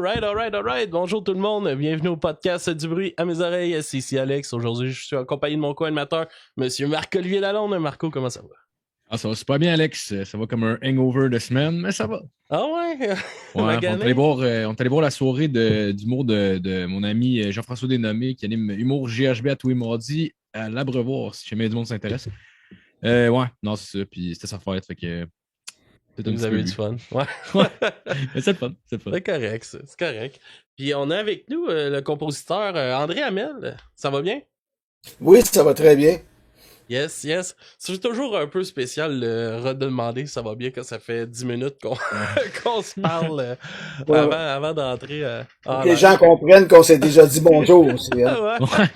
Alright. Bonjour tout le monde. Bienvenue au podcast du bruit à mes oreilles. C'est ici Alex. Aujourd'hui, je suis accompagné de mon co-animateur, Monsieur Marc-Olivier Lalonde. Marco, comment ça va? Ah, ça va super bien, Alex. Ça va comme un hangover de semaine, mais ça va. Ah ouais? Ouais, on est allé voir la soirée d'humour de mon ami Jean-François Desnommés qui anime Humour GHB à tous les mardis à l'Abreuvoir, si jamais du monde s'intéresse. Ouais, non, c'est ça. Puis c'était sa fête, fait que c'est un Vous petit peu avez du lui. fun. Ouais. Ouais, mais c'est le fun, c'est le fun. C'est correct, ça. C'est correct. Puis on a avec nous le compositeur André Hamel. Ça va bien? Oui, ça va très bien. Yes. C'est toujours un peu spécial de redemander si ça va bien quand ça fait 10 minutes qu'on qu'on se parle Ouais, avant d'entrer Faut en que les live. gens comprennent qu'on s'est déjà dit bonjour aussi. Hein? Ouais. Ouais.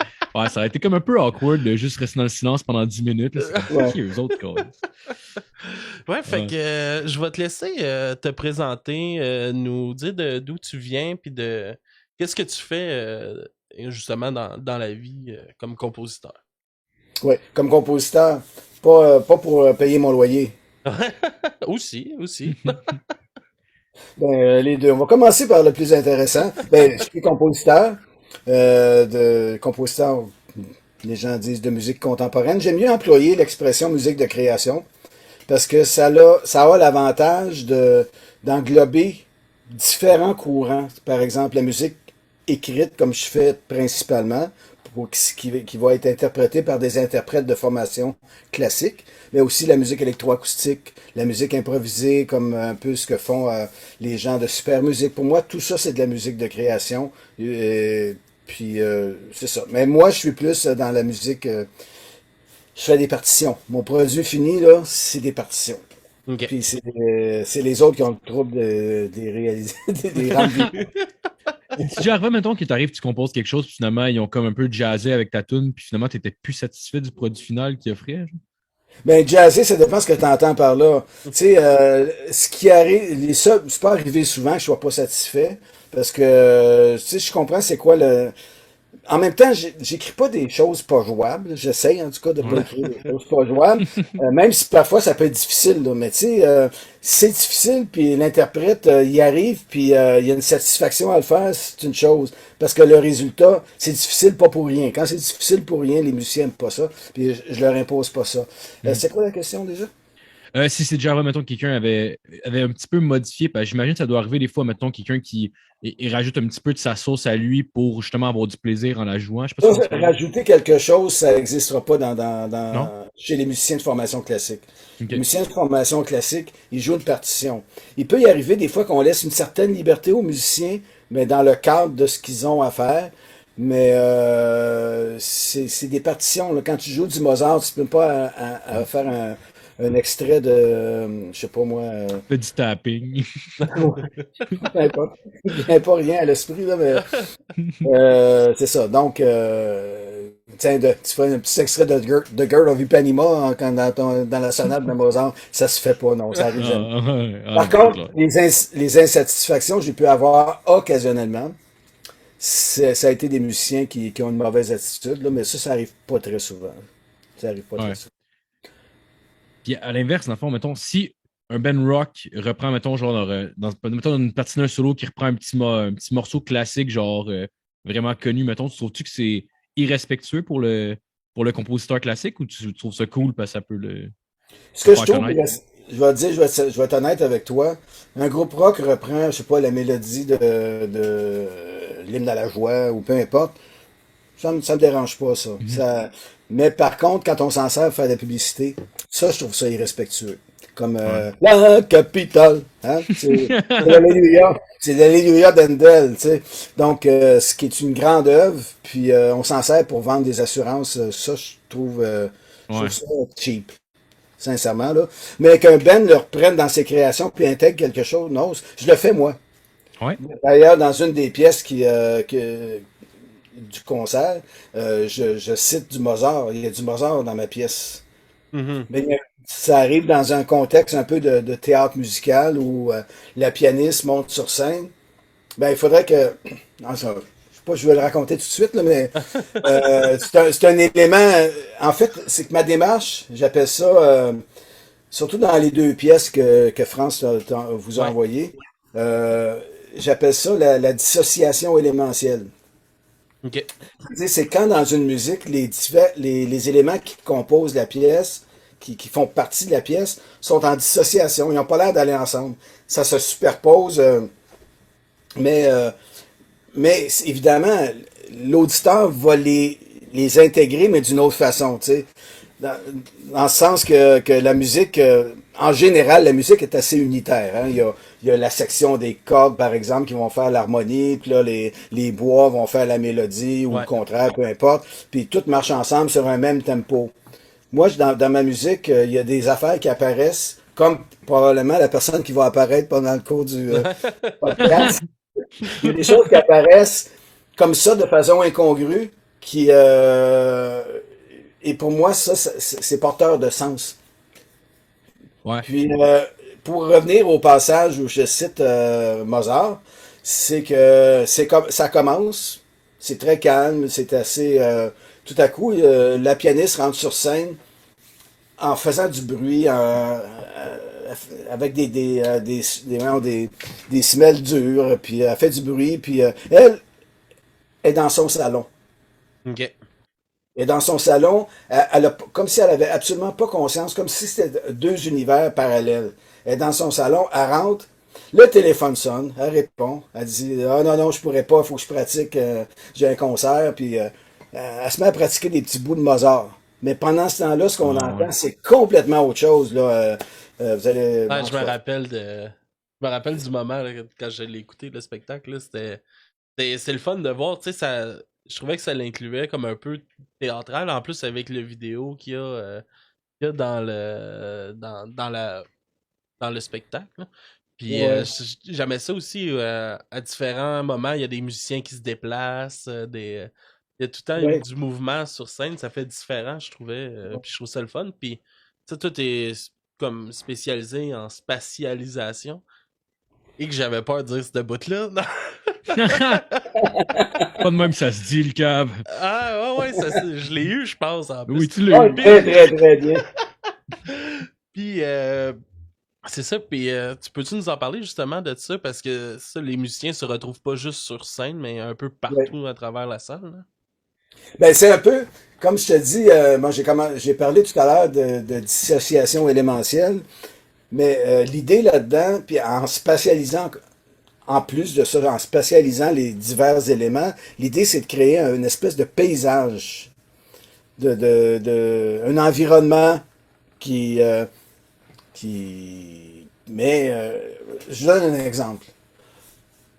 Ouais, ça a été comme un peu awkward de juste rester dans le silence pendant 10 minutes. Là. C'est comme Ouais. qui eux autres, quoi. Ouais, fait Ouais. que je vais te laisser te présenter, nous dire d'où tu viens, puis de qu'est-ce que tu fais justement dans la vie comme compositeur. Ouais. Comme compositeur, pas pour payer mon loyer. Aussi. Les deux. On va commencer par le plus intéressant. Je suis compositeur, compositeur, les gens disent de musique contemporaine. J'aime mieux employer l'expression musique de création parce que ça a l'avantage d'englober différents courants. Par exemple, la musique écrite, comme je fais principalement, qui va être interprétée par des interprètes de formation classique, mais aussi la musique électroacoustique, la musique improvisée, comme un peu ce que font les gens de super musique. Pour moi, tout ça, c'est de la musique de création. C'est ça. Mais moi, je suis plus dans la musique. Je fais des partitions. Mon produit fini, là, c'est des partitions. Ok. Puis c'est les autres qui ont le trouble des réaliser, des rendre vite. Si j'arrive, mettons, qu'il t'arrive, tu composes quelque chose, puis finalement, ils ont comme un peu jazzé avec ta tune, puis finalement, t'étais plus satisfait du produit final qu'ils offraient. Genre. Ben, jazzer, ça dépend ce que tu entends par là. Tu sais, ce qui arrive, c'est pas arrivé souvent que je sois pas satisfait, parce que, tu sais, je comprends c'est quoi le. En même temps, j'écris pas des choses pas jouables. J'essaye, en tout cas, de pas Ouais. écrire des choses pas jouables. Même si parfois ça peut être difficile, là. Mais tu sais, c'est difficile, puis l'interprète y arrive, puis il y a une satisfaction à le faire, c'est une chose. Parce que le résultat, c'est difficile pas pour rien. Quand c'est difficile pour rien, les musiciens aiment pas ça, puis je leur impose pas ça. C'est quoi la question déjà? Si c'est déjà arrivé, mettons, que quelqu'un avait un petit peu modifié, parce que j'imagine que ça doit arriver des fois, mettons, quelqu'un qui il rajoute un petit peu de sa sauce à lui pour justement avoir du plaisir en la jouant. Je sais pas si Ça, c'est arrivé. rajouter quelque chose, ça n'existera pas Non? chez les musiciens de formation classique. Les OK. musiciens de formation classique, ils jouent une partition. Il peut y arriver des fois qu'on laisse une certaine liberté aux musiciens, mais dans le cadre de ce qu'ils ont à faire. Mais c'est des partitions. Là. Quand tu joues du Mozart, tu peux pas faire un extrait de, je sais pas moi, Fait du tapping. peu importe. Il vient pas rien à l'esprit, là, mais c'est ça. Donc, tiens, tu fais un petit extrait de Girl of Ipanema dans la sonate de Mozart, ça se fait pas, non, ça arrive jamais. Par Non, c'est contre, clair. les insatisfactions que j'ai pu avoir occasionnellement, ça a été des musiciens qui ont une mauvaise attitude, là, mais ça arrive pas très souvent. Ça arrive pas très Ouais. souvent. Puis à l'inverse, dans le fond, mettons, si un band rock reprend, mettons, genre, mettons, une patineur solo qui reprend un petit morceau classique, genre, vraiment connu, mettons, tu trouves-tu que c'est irrespectueux pour le compositeur classique ou tu trouves ça cool parce que ça peut Ce le que je faire trouve, connaître? je vais te dire, je vais être honnête avec toi. Un groupe rock reprend, je sais pas, la mélodie de l'hymne à la joie ou peu importe. Ça me dérange pas, ça. Mhm. Mais par contre, quand on s'en sert pour faire de la publicité, ça, je trouve ça irrespectueux. Comme Ouais. la capitale, hein? C'est l'Alléluia. C'est l'Alléluia d'Handel, tu sais. Donc, ce qui est une grande œuvre, puis on s'en sert pour vendre des assurances. Ça, je Ouais. trouve ça cheap, sincèrement, là. Mais qu'un Ben le reprenne dans ses créations puis intègre quelque chose, non, je le fais moi. Ouais. D'ailleurs, dans une des pièces du concert, je cite du Mozart. Il y a du Mozart dans ma pièce. Mhm. Mais ça arrive dans un contexte un peu de théâtre musical où la pianiste monte sur scène. Ben, il faudrait que. Non, ça, je sais pas, je vais le raconter tout de suite, là, mais c'est un élément. En fait, c'est que ma démarche, j'appelle ça, surtout dans les deux pièces que France vous a Ouais. envoyées, euh, j'appelle ça la dissociation élémentielle. Ok. C'est quand dans une musique, les éléments qui composent la pièce, qui font partie de la pièce, sont en dissociation. Ils n'ont pas l'air d'aller ensemble. Ça se superpose, mais, euh, mais évidemment, l'auditeur va les intégrer, mais d'une autre façon, tu sais. Dans, dans le sens que la musique, en général, la musique est assez unitaire. Hein. Il y a la section des cordes, par exemple, qui vont faire l'harmonie, puis là, les bois vont faire la mélodie, ou le Ouais. contraire, peu importe. Puis tout marche ensemble sur un même tempo. Moi, dans ma musique, il y a des affaires qui apparaissent, comme probablement la personne qui va apparaître pendant le cours du podcast. Il y a des choses qui apparaissent comme ça de façon incongrue, qui et pour moi, ça, c'est porteur de sens. Ouais. Puis, pour revenir au passage où je cite Mozart, c'est que c'est comme ça commence, c'est très calme, c'est assez. Tout à coup, la pianiste rentre sur scène en faisant du bruit, avec des semelles dures, puis elle fait du bruit, puis elle est dans son salon. Ok. Et dans son salon, comme si elle avait absolument pas conscience, comme si c'était deux univers parallèles. Elle est dans son salon, elle rentre, le téléphone sonne, elle répond, elle dit ah non non je pourrais pas, il faut que je pratique, j'ai un concert, puis elle se met à pratiquer des petits bouts de Mozart. Mais pendant ce temps-là, ce qu'on Ah ouais. entend, c'est complètement autre chose là. Vous allez, Ouais, en je tout me cas, rappelle de. Je me rappelle du moment là, quand je l'ai écouté, le spectacle, là, c'est le fun de voir, tu sais, ça. Je trouvais que ça l'incluait comme un peu théâtral, en plus avec le vidéo qu'il y a dans dans le spectacle, là. Puis ouais. j'aimais ça aussi, à différents moments, il y a des musiciens qui se déplacent, il y a tout le temps Ouais. du mouvement sur scène, ça fait différent, je trouvais. Puis je trouve ça le fun. Puis ça, tout est comme spécialisé en spatialisation. Et que j'avais peur de dire ce bout-là. Non. Pas de même ça se dit, le cave. Ah ouais, ouais, je l'ai eu, je pense, en Oui, plus. tu l'as Ah, eu. très Puis, très très bien. puis c'est ça, puis tu peux-tu nous en parler justement de ça? Parce que ça, les musiciens se retrouvent pas juste sur scène, mais un peu Ouais. partout à travers la salle, là. Ben, c'est un peu, comme je te dis, moi j'ai parlé tout à l'heure de dissociation élémentielle, mais l'idée là-dedans, puis en spatialisant, en plus de ça, en spatialisant les divers éléments, l'idée c'est de créer une espèce de paysage, un environnement qui, mais je donne un exemple.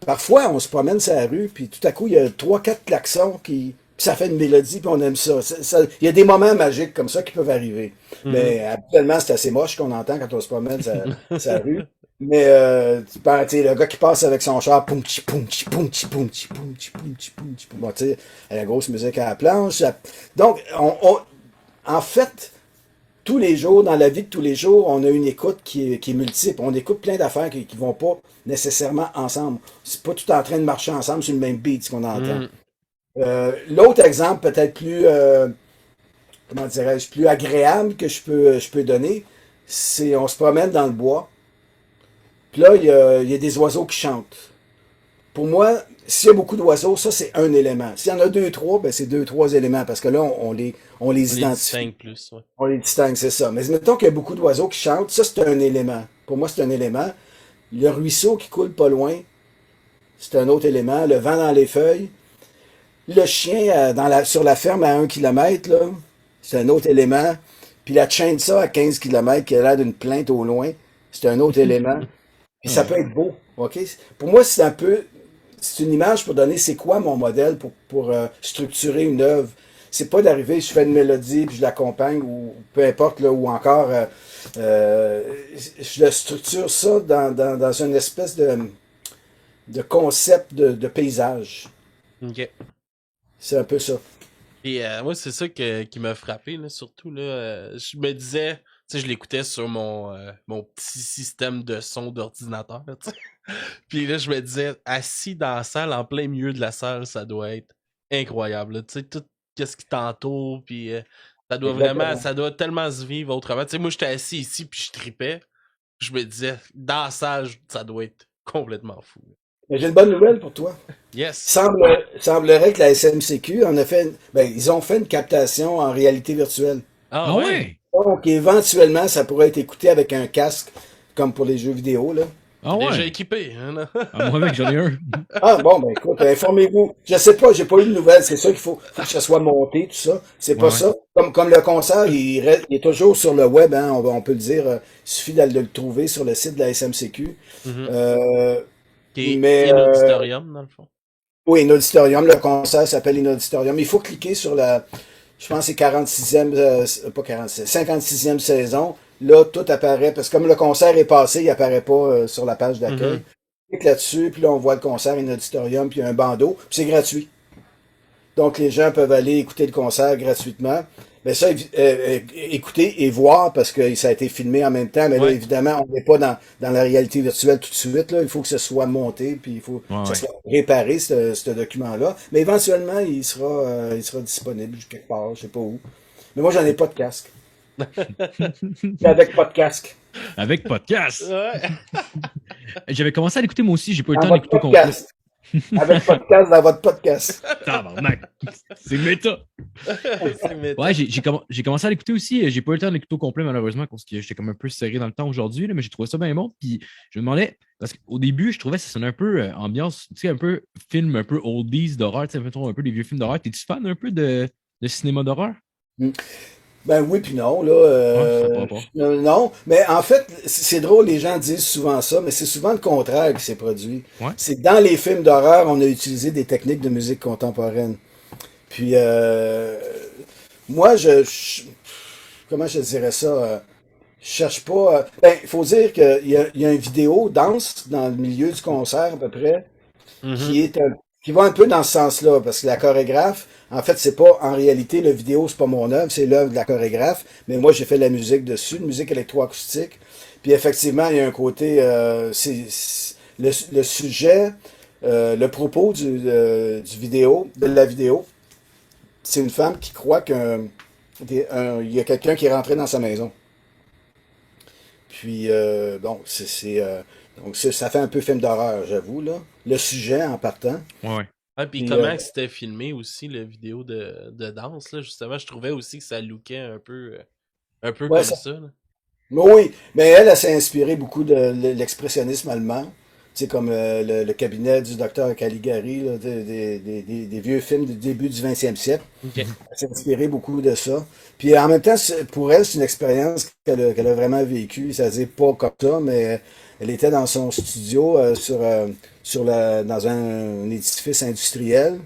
Parfois, on se promène sur la rue, puis tout à coup, il y a trois, quatre klaxons puis ça fait une mélodie, puis on aime ça. Il y a des moments magiques comme ça qui peuvent arriver. Mhm. Mais habituellement, c'est assez moche qu'on entend quand on se promène sur la rue. Mais tu sais, le gars qui passe avec son char, poum chi poum chi poum chi poum chi poum chi poum chi poum chi poum. Bon, tu sais, la grosse musique à la planche. Donc, en fait, tous les jours, dans la vie de tous les jours, on a une écoute qui est multiple. On écoute plein d'affaires qui vont pas nécessairement ensemble. C'est pas tout en train de marcher ensemble sur le même beat ce qu'on entend. Mhm. L'autre exemple peut-être plus, comment dirais-je, plus agréable que je peux donner, c'est on se promène dans le bois, puis là, il y a des oiseaux qui chantent. Pour moi, s'il y a beaucoup d'oiseaux, ça c'est un élément. S'il y en a deux, trois, ben c'est deux, trois éléments, parce que là, on On les les identifie. distingue plus, ouais. On les distingue, c'est ça. Mais mettons qu'il y a beaucoup d'oiseaux qui chantent, ça c'est un élément. Pour moi, c'est un élément. Le ruisseau qui coule pas loin, c'est un autre élément. Le vent dans les feuilles. Le chien sur la ferme à 1 kilomètre, là, c'est un autre élément. Puis la chainsaw à 15 kilomètres qui a l'air d'une plainte au loin, c'est un autre élément. Puis ça Ouais. peut être beau, OK? Pour moi, c'est un peu, c'est une image pour donner c'est quoi mon modèle pour structurer une œuvre. C'est pas d'arriver, je fais une mélodie puis je l'accompagne ou peu importe, là, ou encore euh, je le structure ça dans une espèce de concept de paysage. Ok. C'est un peu ça. Et moi, c'est ça qui m'a frappé, là, surtout. Là, je me disais, tu sais, je l'écoutais sur mon petit système de son d'ordinateur, tu sais. Puis là, je me disais, assis dans la salle, en plein milieu de la salle, ça doit être incroyable, là. Tu sais, tout ce qui t'entoure, puis Exactement. ça doit tellement se vivre autrement. Tu sais, moi, j'étais assis ici, puis je tripais. Je me disais, dans la salle, ça doit être complètement fou. Mais j'ai une bonne nouvelle pour toi. Yes. Semblerait que la SMCQ en a fait, ils ont fait une captation en réalité virtuelle. Ah Ah ouais. ouais? Donc, éventuellement, ça pourrait être écouté avec un casque, comme pour les jeux vidéo, là. Ah Déjà ouais? équipé, hein, là. Ah, moi, mec, j'en ai un. Ah, bon, ben écoute, informez-vous. Je sais pas, j'ai pas eu de nouvelles. C'est sûr qu'il faut que ça soit monté, tout ça. C'est pas Ouais, ouais. ça. Comme le concert, il est toujours sur le web, hein, on peut le dire. Il suffit d'aller le trouver sur le site de la SMCQ. Mhm. Euh, Qui est mais, in auditorium, dans le fond. oui, Inauditorium, le concert s'appelle Inauditorium. Il faut cliquer sur je pense que c'est 46e, pas 46, 56e saison. Là, tout apparaît, parce que comme le concert est passé, il apparaît pas sur la page d'accueil. Mhm. Clique là-dessus, puis là, on voit le concert Inauditorium, puis il y a un bandeau, puis c'est gratuit. Donc, les gens peuvent aller écouter le concert gratuitement. Mais ça, écouter et voir, parce que ça a été filmé en même temps, mais là, Ouais. évidemment, on n'est pas dans la réalité virtuelle tout de suite. Là. Il faut que ce soit monté, puis il faut Ouais, que ça ouais. soit réparé, ce document-là. Mais éventuellement, il sera disponible quelque part, je sais pas où. Mais moi, j'en ai pas de casque. C'est avec pas de casque. Avec podcast. Ouais. J'avais commencé à l'écouter moi aussi, j'ai pas eu le Dans temps votre d'écouter au complet. podcast. Avec podcast dans votre podcast. Tabarnak. C'est méta. C'est méta. Ouais, j'ai commencé à l'écouter aussi. J'ai pas eu le temps de l'écouter au complet, malheureusement, parce que j'étais comme un peu serré dans le temps aujourd'hui, là, mais j'ai trouvé ça bien bon. Puis je me demandais, parce qu'au début, je trouvais que ça sonnait un peu ambiance, tu sais, un peu film, un peu oldies d'horreur, tu sais, mettons un peu des vieux films d'horreur. T'es-tu fan un peu de cinéma d'horreur? Ben oui puis non, là. Ouais, ça pourra pas. Non, mais en fait, c'est drôle, les gens disent souvent ça, mais c'est souvent le contraire qui s'est produit. Ouais. C'est que dans les films d'horreur, on a utilisé des techniques de musique contemporaine. Puis, moi, comment je dirais ça? Je cherche pas. Il faut dire qu'il y a une vidéo danse dans le milieu du concert à peu près Mhm. qui va un peu dans ce sens-là, parce que la chorégraphe, en fait, c'est pas, en réalité, le vidéo, c'est pas mon œuvre, c'est l'œuvre de la chorégraphe, mais moi, j'ai fait la musique dessus, une musique électroacoustique. Puis effectivement, il y a un côté, le sujet, le propos du vidéo, de la vidéo, c'est une femme qui croit il y a quelqu'un qui est rentré dans sa maison. Puis, bon, donc ça fait un peu film d'horreur, j'avoue, là. Le sujet en partant. Ouais, ouais. Ah, puis Puis, comment que c'était filmé aussi, la vidéo de danse, là, justement, je trouvais aussi que ça lookait un peu ouais, comme ça, là. oui, mais elle s'est inspirée beaucoup de l'expressionnisme allemand. Tu sais, comme le cabinet du docteur Caligari, là, des vieux films du début du 20e siècle. Ok. Elle s'est inspirée beaucoup de ça. Puis en même temps, pour elle, c'est une expérience qu'elle a vraiment vécue. C'est-à-dire pas comme ça, mais elle était dans son studio dans un édifice industriel.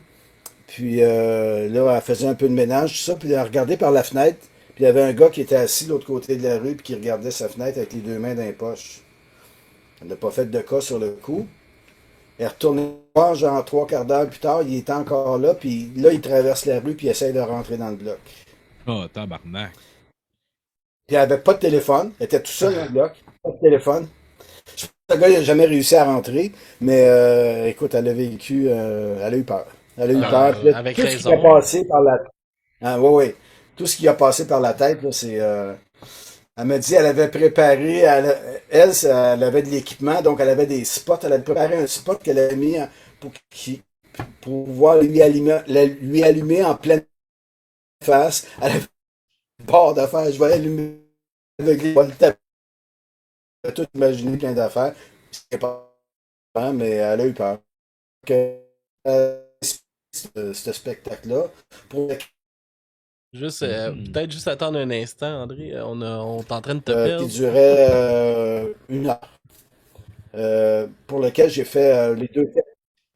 Puis là, elle faisait un peu de ménage, tout ça. Puis elle a regardé par la fenêtre. Puis il y avait un gars qui était assis de l'autre côté de la rue puis qui regardait sa fenêtre avec les deux mains dans les poches. Elle n'a pas fait de cas sur le coup. Elle est retournée voir, genre trois quarts d'heure plus tard, il est encore là, puis là, il traverse la rue puis il essaie de rentrer dans le bloc. Oh, tabarnak. Puis elle avait pas de téléphone, elle était tout seul dans le bloc, pas de téléphone. Je pense que le gars, il n'a jamais réussi à rentrer, mais écoute, elle a vécu, elle a eu peur. Elle a eu peur. Puis là, avec tout ce qui a raison. passé par la oui, oui. Tout ce qui a passé par la tête, là, c'est. Elle m'a dit, elle avait préparé, elle avait de l'équipement, donc elle avait des spots. Elle avait préparé un spot qu'elle avait mis pour pouvoir lui allumer en pleine face. Elle avait peur d'affaires. Je vais allumer avec les poils. Elle a tout imaginé plein d'affaires. C'est pas mais elle a eu peur. Que, ce spectacle-là, pour Juste, Mhm. peut-être juste attendre un instant, André. On est en train de te qui perdre. durait 1 heure. Pour lequel j'ai fait les deux.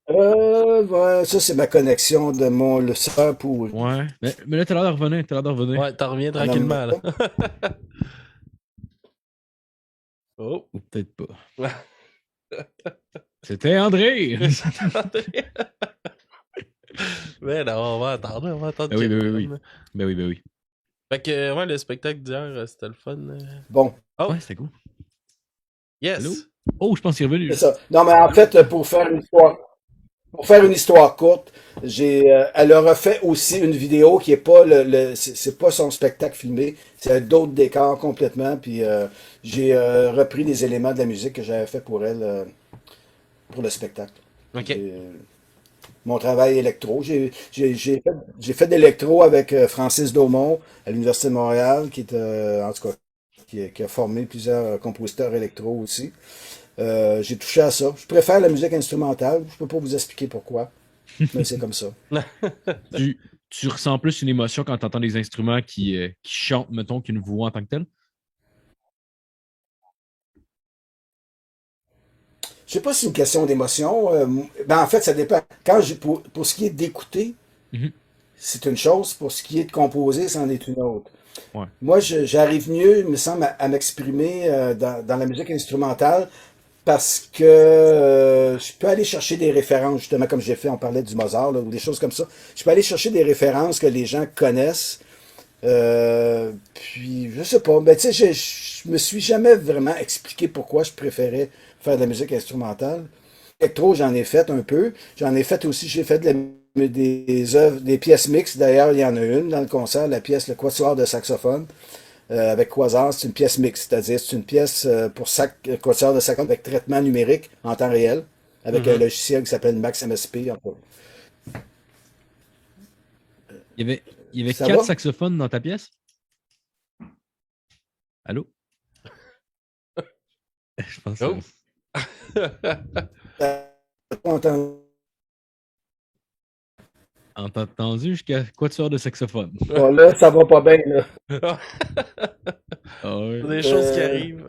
Ouais, ça, c'est ma connexion de le serveur pour. Ouais. Mais là, t'as l'air de revenir. T'as l'air de revenir. Ouais, t'en reviens Ah, non, tranquillement, là. mais- Oh. Ou peut-être pas. C'était André. André. Mais non, on va attendre Ben oui, qu'il ben oui, revienne, oui. là. Ben oui, ben oui. Fait que, ouais, le spectacle d'hier, c'était le fun. Bon, Oh, Ouais, c'était cool. yes! Allô? Oh, je pense qu'il est revenu. c'est ça. Non, mais en fait, pour faire une histoire courte, elle a refait aussi une vidéo qui est pas c'est pas son spectacle filmé, c'est d'autres décors complètement. Puis j'ai repris des éléments de la musique que j'avais fait pour elle pour le spectacle. Ok. Mon travail électro. J'ai fait de l'électro avec Francis Daumont à l'Université de Montréal, qui est, en tout cas, qui a formé plusieurs compositeurs électro aussi. J'ai touché à ça. Je préfère la musique instrumentale. Je peux pas vous expliquer pourquoi, mais c'est comme ça. Tu, tu ressens plus une émotion quand tu entends des instruments qui chantent, mettons, qu'une voix en tant que telle? Je sais pas si c'est une question d'émotion. Ben en fait, ça dépend. Pour ce qui est d'écouter, Mhm. c'est une chose. Pour ce qui est de composer, c'en est une autre. Ouais. Moi, j'arrive mieux, il me semble, à m'exprimer dans la musique instrumentale parce que je peux aller chercher des références, justement, comme j'ai fait, on parlait du Mozart, là, ou des choses comme ça. Je peux aller chercher des références que les gens connaissent. Puis, je sais pas, ben, tu sais, je me suis jamais vraiment expliqué pourquoi je préférais faire de la musique instrumentale. Électro, j'en ai fait un peu. J'en ai fait aussi, j'ai fait des œuvres, des pièces mixtes. D'ailleurs, il y en a une dans le concert, la pièce Le Quatuor de saxophone. Avec Quasar, c'est une pièce mixte, c'est-à-dire c'est une pièce pour quatuor de saxophone avec traitement numérique en temps réel, avec un Mhm. logiciel qui s'appelle Max MSP. Il y avait Ça 4 va? saxophones dans ta pièce? Allô? Je pense que... Oh. Entendu. On t'a entendu jusqu'à quoi tu sors de saxophone? Bon, là, ça va pas bien, là. Ah ouais. Des choses qui Euh, arrivent.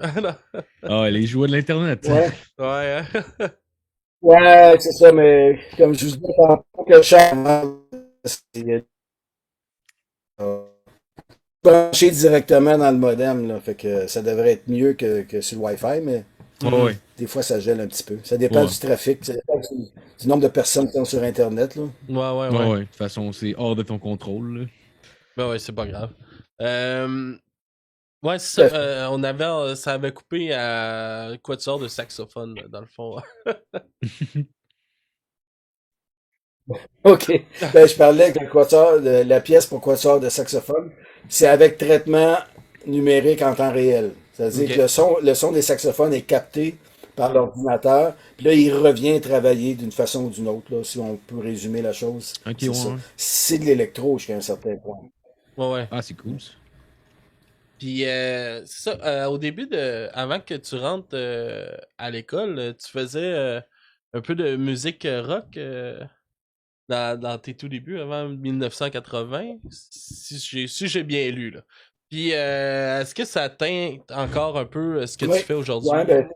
Ah ouais, les jouets de l'Internet. ouais. Ouais, hein? Ouais, c'est ça, mais comme je vous dis, tantôt que je chante, c'est branché directement dans le modem, là. Fait que ça devrait être mieux que sur le Wi-Fi, mais Ouais, Mhm. ouais. des fois, ça gèle un petit peu. Ça dépend Ouais, du trafic, ça dépend du nombre de personnes qui sont sur Internet, là. Ouais, ouais, ouais, ouais. ouais. De toute façon, c'est hors de ton contrôle, là. Ben ouais, c'est pas grave. Euh, Ouais, c'est Tout à ça. fait. Ça avait coupé à quatuor de saxophone, dans le fond. OK. Ben, je parlais que la pièce pour quatuor de saxophone, c'est avec traitement numérique en temps réel. C'est-à-dire que Ok. le son des saxophones est capté par l'ordinateur, puis là, il revient travailler d'une façon ou d'une autre, là, si on peut résumer la chose. Ok, ouais, C'est ça. ouais. C'est de l'électro jusqu'à un certain point. Ouais, ouais. Ah, c'est cool, ça. Puis, c'est ça. Au début avant que tu rentres à l'école, tu faisais un peu de musique rock dans tes tout débuts, avant 1980, si j'ai bien lu, là. Puis, est-ce que ça teint encore un peu ce que Oui. tu fais Ouais, aujourd'hui? ben,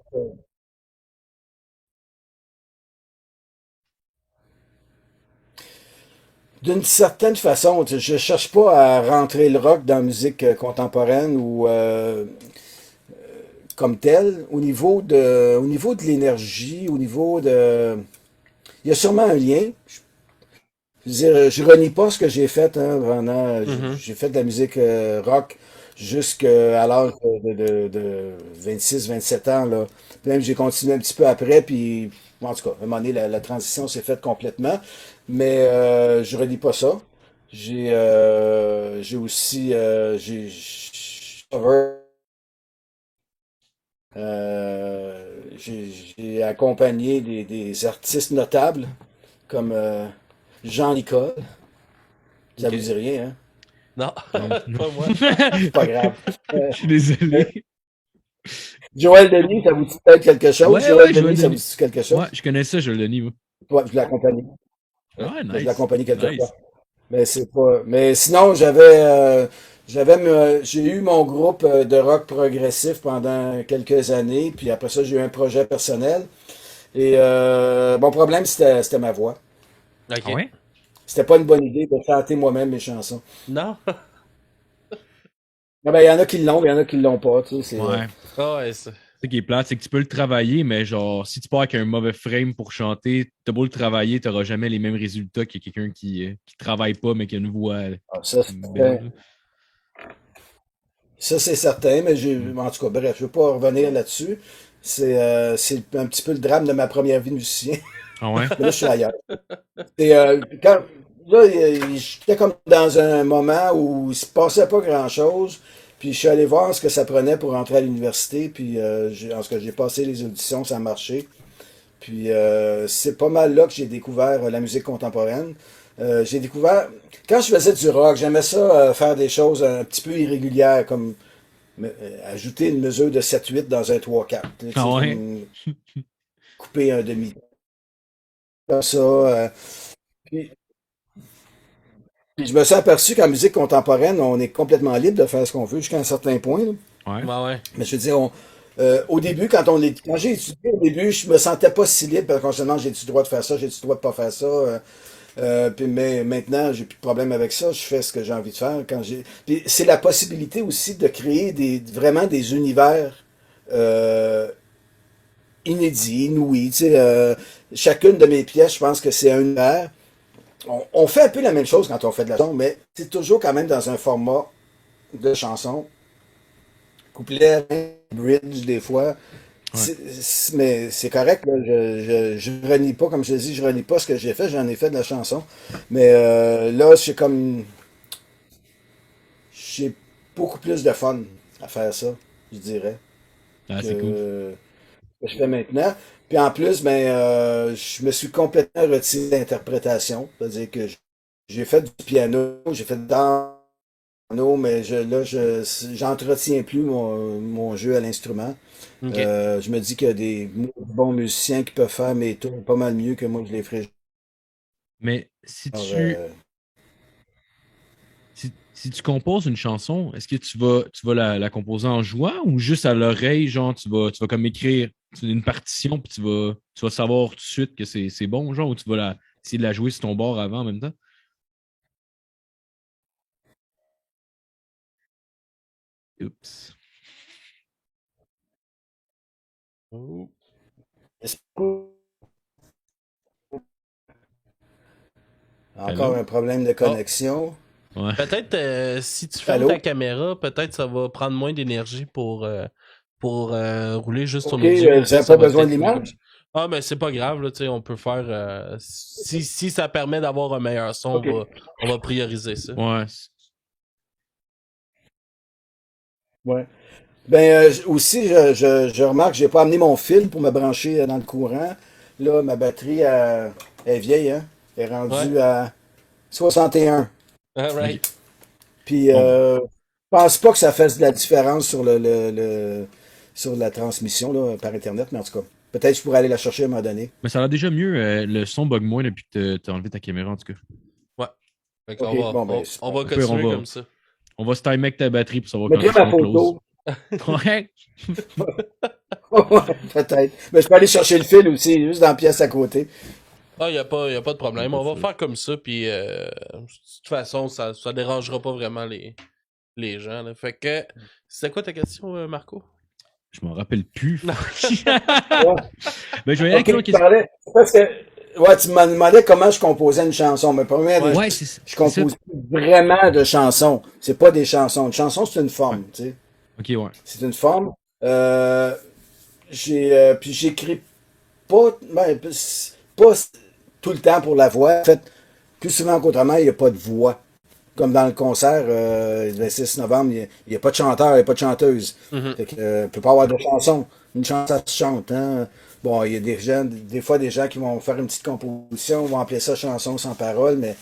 d'une certaine façon, tu sais, je cherche pas à rentrer le rock dans la musique contemporaine ou comme tel. Au niveau de l'énergie, au niveau de, il y a sûrement un lien. Je veux dire, je renie pas ce que j'ai fait, hein, vraiment. Mhm. J'ai fait de la musique rock jusqu'à l'âge de 27 ans, là. Puis même j'ai continué un petit peu après, puis en tout cas, à un moment donné, la transition s'est faite complètement. Mais je renie pas ça. J'ai aussi j'ai accompagné des artistes notables comme Jean Nicole. Ça vous Ok. dit rien, hein? Non, Non, non. pas moi. C'est pas grave. Je suis Euh, désolé. Joël Denis, ça vous dit peut-être quelque chose? Ouais, Joël ouais, je vais le Denis, ça vous donner. dit quelque Ouais, chose? je connais ça, je le donne, moi. Ouais, je l'ai accompagné. Ouais, Ouais, je l'ai nice. accompagné quelquefois. Nice. Mais c'est pas. Mais sinon, j'ai eu mon groupe de rock progressif pendant quelques années, puis après ça, j'ai eu un projet personnel. Et mon problème, c'était ma voix. Ah Ok. ouais? C'était pas une bonne idée de chanter moi-même mes chansons. Non? Ah ben, il y en a qui l'ont, il y en a qui l'ont pas, tu sais, Ouais. Ah ouais, ça. Ce qui est plate, c'est que tu peux le travailler, mais genre, si tu pars avec un mauvais frame pour chanter, t'as beau le travailler, t'auras jamais les mêmes résultats que quelqu'un qui travaille pas, mais qui a une voix ah, belle. ça, c'est certain, mais Mm. en tout cas, bref, je veux pas revenir là-dessus. C'est un petit peu le drame de ma première vie de musicien. Ah ouais? Mais là, je suis ailleurs. Et là, j'étais comme dans un moment où il se passait pas grand-chose. Puis je suis allé voir ce que ça prenait pour entrer à l'université. Puis en tout cas, j'ai passé les auditions, ça a marché. Puis c'est pas mal là que j'ai découvert la musique contemporaine. J'ai découvert, quand je faisais du rock, j'aimais ça faire des choses un petit peu irrégulières, comme ajouter une mesure de 7-8 dans un 3-4. Tu sais, Ah ouais? comme couper un demi. Comme ça. Puis, puis je me suis aperçu qu'en musique contemporaine, on est complètement libre de faire ce qu'on veut jusqu'à un certain point, là. Ouais. Ouais, ouais. Mais je veux dire, au début, quand j'ai étudié, au début, je me sentais pas si libre parce qu'on se demande, j'ai-tu le droit de faire ça, j'ai-tu le droit de pas faire ça. Puis mais maintenant, j'ai plus de problème avec ça. Je fais ce que j'ai envie de faire quand j'ai. Puis c'est la possibilité aussi de créer vraiment des univers euh, inédits, inouïs. Tu sais, chacune de mes pièces, je pense que c'est un univers. On fait un peu la même chose quand on fait de la chanson, mais c'est toujours quand même dans un format de chanson. Couplet, bridge des fois. Ouais. Mais c'est correct, là. Je renie pas, comme je te dis, je renie pas ce que j'ai fait, j'en ai fait de la chanson. Mais là, j'ai beaucoup plus de fun à faire ça, je dirais, Ah, c'est cool. que je fais maintenant. Puis en plus, ben, je me suis complètement retiré d'interprétation. C'est-à-dire que j'ai fait du piano, j'ai fait de la piano, mais j'entretiens plus mon jeu à l'instrument. Ok. Je me dis qu'il y a des bons musiciens qui peuvent faire mes tours pas mal mieux que moi je les ferais. Mais si Alors, si tu composes une chanson, est-ce que tu vas la composer en jouant ou juste à l'oreille, genre tu vas comme écrire une partition puis tu vas savoir tout de suite que c'est bon, genre, ou tu vas essayer de la jouer sur ton bord avant en même temps? Oups. Oh. encore Allô? un problème de Oh. connexion. Ouais. Peut-être si tu fermes ta Allô? caméra, peut-être ça va prendre moins d'énergie pour rouler juste ton OK, audio, vous puis n'avez ça pas va besoin de peut-être rouler comme ça. l'image? Ah, mais c'est pas grave, là, tu sais, on peut faire. Si ça permet d'avoir un meilleur son, OK. on va prioriser ça. Ouais. Ouais. Ben, aussi, je remarque que j'ai pas amené mon fil pour me brancher dans le courant. Là, ma batterie est vieille, hein? Elle est Ouais. rendue à 61. OK. Alright. Puis, Bon, ben. je pense pas que ça fasse de la différence sur sur la transmission là, par Internet, mais en tout cas, peut-être que je pourrais aller la chercher à un moment donné. Mais ça a l'air déjà mieux. Le son bug moins depuis que t'as enlevé ta caméra, en tout cas. Ouais. Fait qu'on OK, bon, ben, on super. va Au pire, continuer comme ça. on va se timer avec ta batterie pour savoir quand Mettez est-ce ma qu'on close. photo. Ouais. Ouais, peut-être. Mais je peux aller chercher le fil aussi, juste dans la pièce à côté. Ah, y a pas de Y a problème. pas On de va stress. faire comme ça, puis de toute façon, ça dérangera pas vraiment les gens. Là. Fait que, c'était quoi ta question, Marco? Je m'en rappelle plus. Non. Ouais. Ben, je vais y aller OK, avec une tu autre question. parlais. Parce que, ouais, tu me demandais comment je composais une chanson. Mais première des Ouais. Ouais, choses, je c'est ça. compose vraiment de chansons. C'est pas des chansons. Une chanson, c'est une Ouais. forme, tu sais. OK, ouais. C'est une forme. Euh, puis j'écris pas, pas tout le temps pour la voix. En fait, plus souvent qu'autrement, il n'y a pas de voix. Comme dans le concert le 6 novembre, il n'y a pas de chanteur, il n'y a pas de chanteuse. Mhm. Fait que, peut pas avoir de chanson. Une chanson, ça se chante. Hein? Bon, il y a des fois des gens qui vont faire une petite composition, vont appeler ça chanson sans parole, mais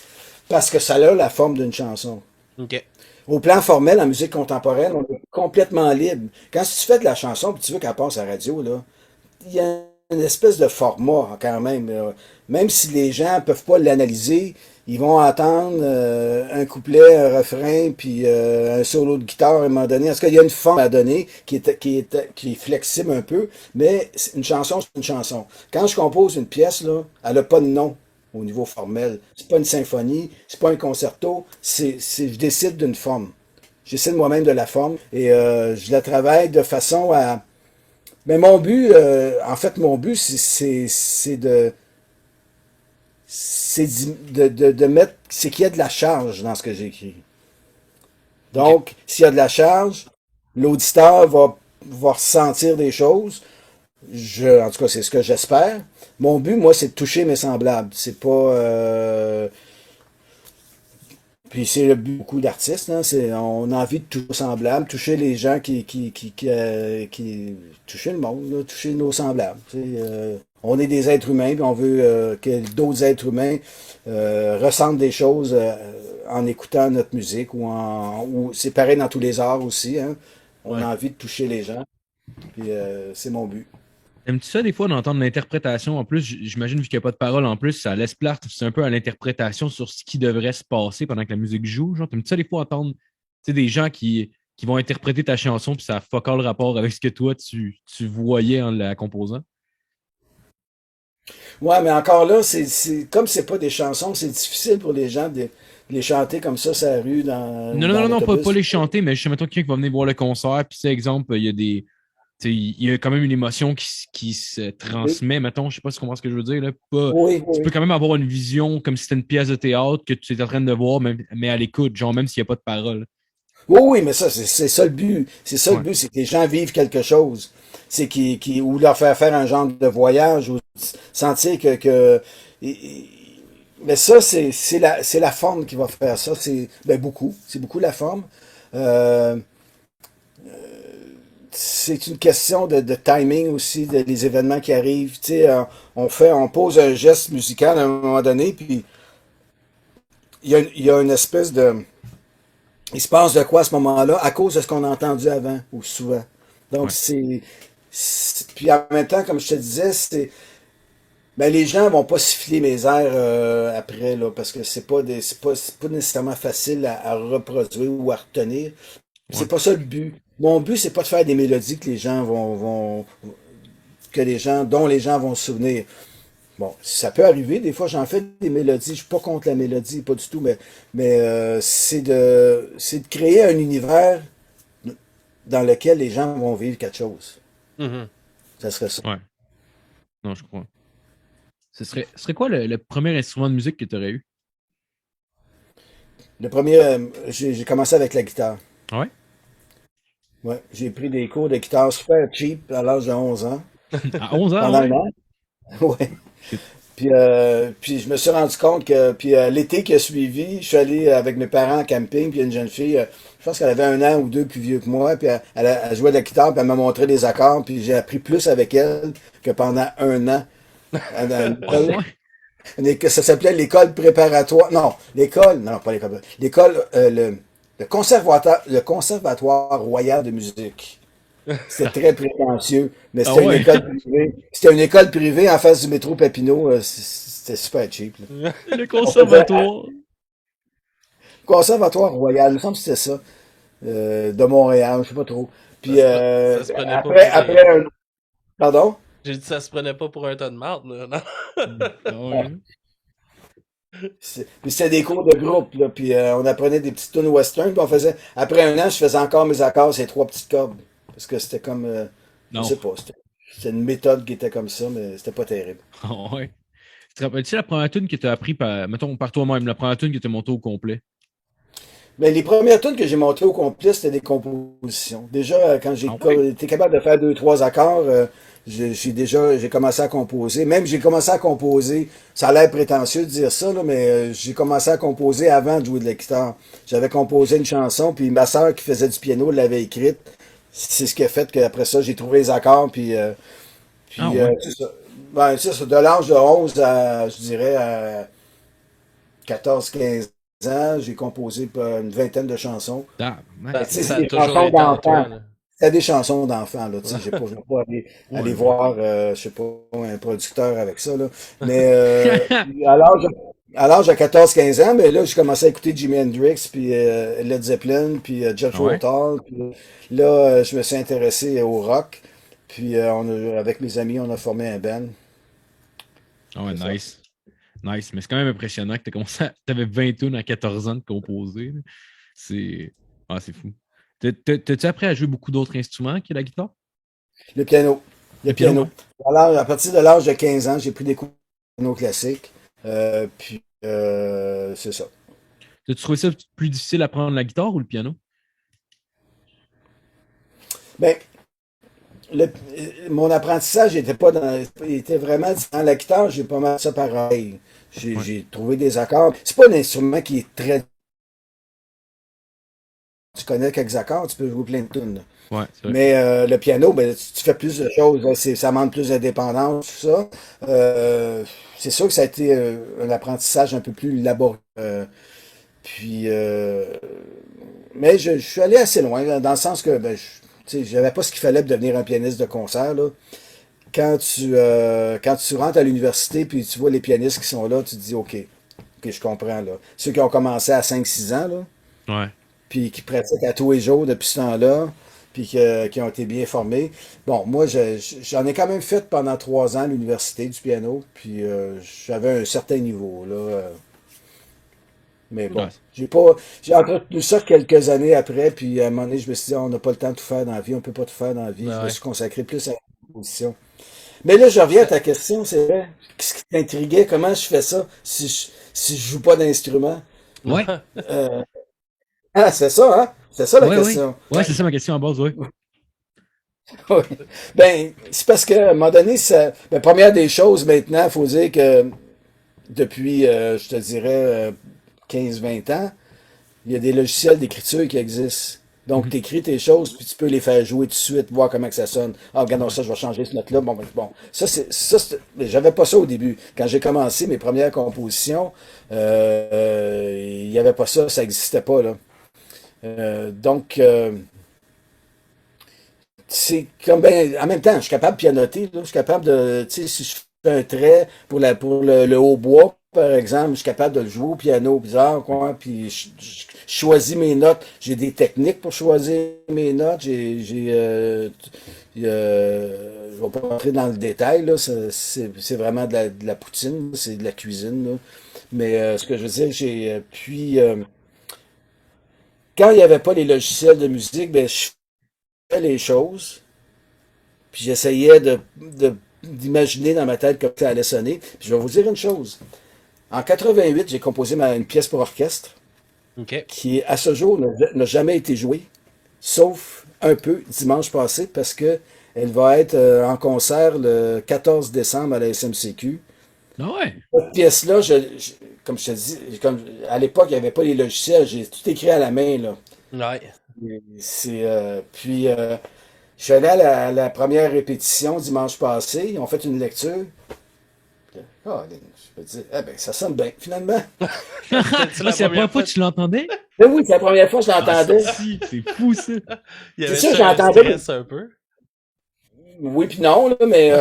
parce que ça a la forme d'une chanson. Ok. Au plan formel, en musique contemporaine, on est complètement libre. Quand tu fais de la chanson et tu veux qu'elle passe à la radio, là, il y a une espèce de format quand même. Même si les gens peuvent pas l'analyser, ils vont entendre un couplet, un refrain, puis un solo de guitare à un moment donné. Est-ce qu'il y a une forme à donner qui est flexible un peu, mais une chanson, c'est une chanson. Quand je compose une pièce, là, elle n'a pas de nom au niveau formel. C'est pas une symphonie, c'est pas un concerto, je décide d'une forme. Je décide moi-même de la forme et je la travaille de façon à mais mon but, en fait, mon but, de mettre, c'est qu'il y a de la charge dans ce que j'écris. Ok. Donc, s'il y a de la charge, l'auditeur va ressentir des choses. En tout cas, c'est ce que j'espère. Mon but, moi, c'est de toucher mes semblables. C'est pas, Puis c'est le but beaucoup d'artistes, hein, on a envie de toucher semblable, toucher les gens toucher le monde, là, toucher nos semblables. On est des êtres humains, puis on veut que d'autres êtres humains ressentent des choses en écoutant notre musique ou c'est pareil dans tous les arts aussi, hein. On Ouais. a envie de toucher les gens, puis c'est mon but. Aimes-tu ça des fois d'entendre l'interprétation? En plus, j'imagine, vu qu'il n'y a pas de parole en plus, ça laisse place c'est un peu à l'interprétation sur ce qui devrait se passer pendant que la musique joue. Genre, t'aimes-tu ça des fois entendre des gens qui vont interpréter ta chanson puis ça a fuck all rapport avec ce que toi tu voyais en la composant? Ouais, mais encore là, comme c'est pas des chansons, c'est difficile pour les gens de les chanter comme ça la rue Non, ou non, dans non, non, pas l'autobus. les chanter, mais je sais, mettons, quelqu'un qui va venir voir le concert, puis c'est exemple, il y a des. Tu sais, il y a quand même une émotion qui se Oui, transmet, mettons, je sais pas si tu comprends ce que je veux dire. Là. Pas, oui, tu peux oui. quand même avoir une vision comme si c'était une pièce de théâtre que tu es en train de voir, mais à l'écoute, genre même s'il n'y a pas de parole. Oui, oui, mais ça, c'est ça le but. C'est ça le Ouais. but, c'est que les gens vivent quelque chose. C'est ou leur faire un genre de voyage, ou sentir mais ça, c'est la forme qui va faire ça. C'est beaucoup la forme. Euh, c'est une question de timing aussi, des événements qui arrivent. Tu sais, on pose un geste musical à un moment donné, puis il y a une espèce de, il se passe de quoi à ce moment-là à cause de ce qu'on a entendu avant ou souvent. Donc Ouais. puis en même temps, comme je te disais, ben les gens vont pas siffler mes airs après là parce que c'est pas nécessairement facile à reproduire ou à retenir. Ouais. C'est pas ça le but. Mon but c'est pas de faire des mélodies que les gens dont les gens vont se souvenir. Bon, ça peut arriver, des fois j'en fais des mélodies, je suis pas contre la mélodie, pas du tout, mais c'est de créer un univers dans lequel les gens vont vivre quelque chose. Mhm. Ça serait ça. Ouais. Non, je crois. Ce serait quoi le premier instrument de musique que tu aurais eu? Le premier, j'ai commencé avec la guitare. Ah ouais? Ouais, j'ai pris des cours de guitare super cheap à l'âge de 11 ans, À 11 ans, pendant ouais? un an. Ouais. Shit. Puis je me suis rendu compte que l'été qui a suivi, je suis allé avec mes parents en camping, puis il y a une jeune fille, je pense qu'elle avait un an ou deux plus vieux que moi, puis elle jouait de la guitare, puis elle m'a montré des accords, puis j'ai appris plus avec elle que pendant un an. Dans Ah ouais? ça s'appelait l'école préparatoire. Non, non, pas l'école. Le conservatoire royal de musique. C'était très prétentieux, mais Ah c'était une ouais? école privée. C'était une école privée en face du métro Papineau. C'était super cheap, là. Le On faisait conservatoire. conservatoire royal, il me semble que c'était ça, de Montréal, je sais pas trop. Puis Ça se prenait pas après, pour après un... Pardon? J'ai dit ça se prenait pas pour un tas de marde, là. Non? Ah ouais? Puis c'était des cours de groupe, là, puis on apprenait des petites tunes western, puis on faisait... Après un an, je faisais encore mes accords, ces trois petites cordes. Parce que c'était comme... je Non. sais pas, c'était une méthode qui était comme ça, mais c'était pas terrible. Ah ouais. Tu te rappelles-tu la première tune que tu as appris mettons, par toi-même, la première tune que tu as montée au complet? Mais les premières tunes que j'ai montées au complet, c'était des compositions. Déjà, quand Ah ouais? été capable de faire deux, trois accords, j'ai commencé à composer. Même j'ai commencé à composer, ça a l'air prétentieux de dire ça, là, mais j'ai commencé à composer avant de jouer de la guitare. J'avais composé une chanson, puis ma sœur qui faisait du piano l'avait écrite. C'est ce qui a fait qu'après ça, j'ai trouvé les accords, Ah ouais? c'est ça. Ben, c'est ça, de l'âge de 11 à, je dirais, à 14 15 ans, j'ai composé une vingtaine de chansons. Ah, Mais nice. tu sais, c'est Ça a des toujours chansons été en d'enfants. toi, là. C'est des chansons d'enfants, là, tu sais, je vais pas aller Ouais, voir, je sais pas, un producteur avec ça, là. Mais à l'âge à l'âge de 14 15 ans, mais là, j'ai commencé à écouter Jimi Hendrix, puis Led Zeppelin, puis Ah Jethro ouais? Tull. Puis là, je me suis intéressé au rock. Puis avec mes amis, on a formé un band. Ah ouais, C'est ça. nice. Nice. Mais c'est quand même impressionnant que t'avais 20 tunes à 14 ans de composer. Là. C'est. Ah, c'est fou. T'as-tu appris à jouer beaucoup d'autres instruments que la guitare? Le piano. Le Le piano, ouais. piano. Alors, à partir de l'âge de 15 ans, j'ai pris des cours de piano classique. C'est ça. T'as-tu trouvé ça plus difficile à prendre la guitare ou le piano? Ben, mon apprentissage était pas il était vraiment dans la guitare, j'ai pas mal ça pareil. Ouais. J'ai trouvé des accords. C'est pas un instrument qui est très tu connais quelques accords, tu peux jouer plein de tunes, là. Ouais, c'est vrai. Mais le piano, ben, tu fais plus de choses, là. Ça demande plus d'indépendance, tout ça. C'est sûr que ça a été un apprentissage un peu plus laborieux. Puis, mais je suis allé assez loin, là, dans le sens que ben, tu sais, j'avais pas ce qu'il fallait pour devenir un pianiste de concert, là. Quand tu rentres à l'université puis tu vois les pianistes qui sont là, tu te dis OK, je comprends, là. Ceux qui ont commencé à 5 6 ans, là, Ouais. puis qui pratiquent à tous les jours depuis ce temps-là, puis qui ont été bien formés. Bon, moi, j'en ai quand même fait pendant 3 ans à l'université du piano, puis j'avais un certain niveau, là. Mais bon, Ouais. j'ai entretenu ça quelques années après, puis à un moment donné, je me suis dit, on n'a pas le temps de tout faire dans la vie, on peut pas tout faire dans la vie. Je Ben me ouais. suis consacré plus à la composition. Mais là, je reviens à ta question, c'est vrai. Qu'est-ce qui t'intriguait? Comment je fais ça si je joue pas d'instrument? Ouais. Euh, ah, c'est ça, hein? C'est ça la Ouais, ouais. question. Ouais, c'est ça ma question à base, ouais. Oui. Ben, c'est parce qu'à un moment donné, ben, première des choses, maintenant, il faut dire que depuis, je te dirais, 15 20 ans, il y a des logiciels d'écriture qui existent. Donc, Mhm. tu écris tes choses, puis tu peux les faire jouer tout de suite, voir comment que ça sonne. Ah, regardons Ouais. ça, je vais changer ce note-là. Bon, ben, bon. Mais j'avais pas ça au début. Quand j'ai commencé mes premières compositions, il y avait pas ça, ça existait pas, là. Donc, c'est comme ben, en même temps, je suis capable de pianoter, là. Je suis capable de, tu sais, si je fais un trait pour le hautbois, par exemple, je suis capable de le jouer au piano, bizarre, quoi. Puis je choisis mes notes. J'ai des techniques pour choisir mes notes. Je vais pas rentrer dans le détail, là. C'est vraiment de la poutine, c'est de la cuisine, là. Mais ce que je veux dire, quand il n'y avait pas les logiciels de musique, ben, je fais les choses. Puis j'essayais d'imaginer dans ma tête comment ça allait sonner. Puis je vais vous dire une chose. En 88, j'ai composé une pièce pour orchestre OK. qui, à ce jour, n'a jamais été jouée, sauf un peu dimanche passé, parce que elle va être en concert le 14 décembre à la SMCQ. Ah ouais. Cette pièce-là, comme je te dis, à l'époque, il n'y avait pas les logiciels, j'ai tout écrit à la main, là. Ouais. Puis, je suis allé à la première répétition dimanche passé. Ils ont fait une lecture. Ah, je me dis, ah ben, ça sonne bien, finalement. C'était-tu Ah, la c'est la première première fois fois? que tu l'entendais? Mais oui, c'est la première fois que je Ah, l'entendais. si, c'est fou ça. Il y C'est avait sûr que ça un j'entendais. stress un peu? Oui, puis non, là, mais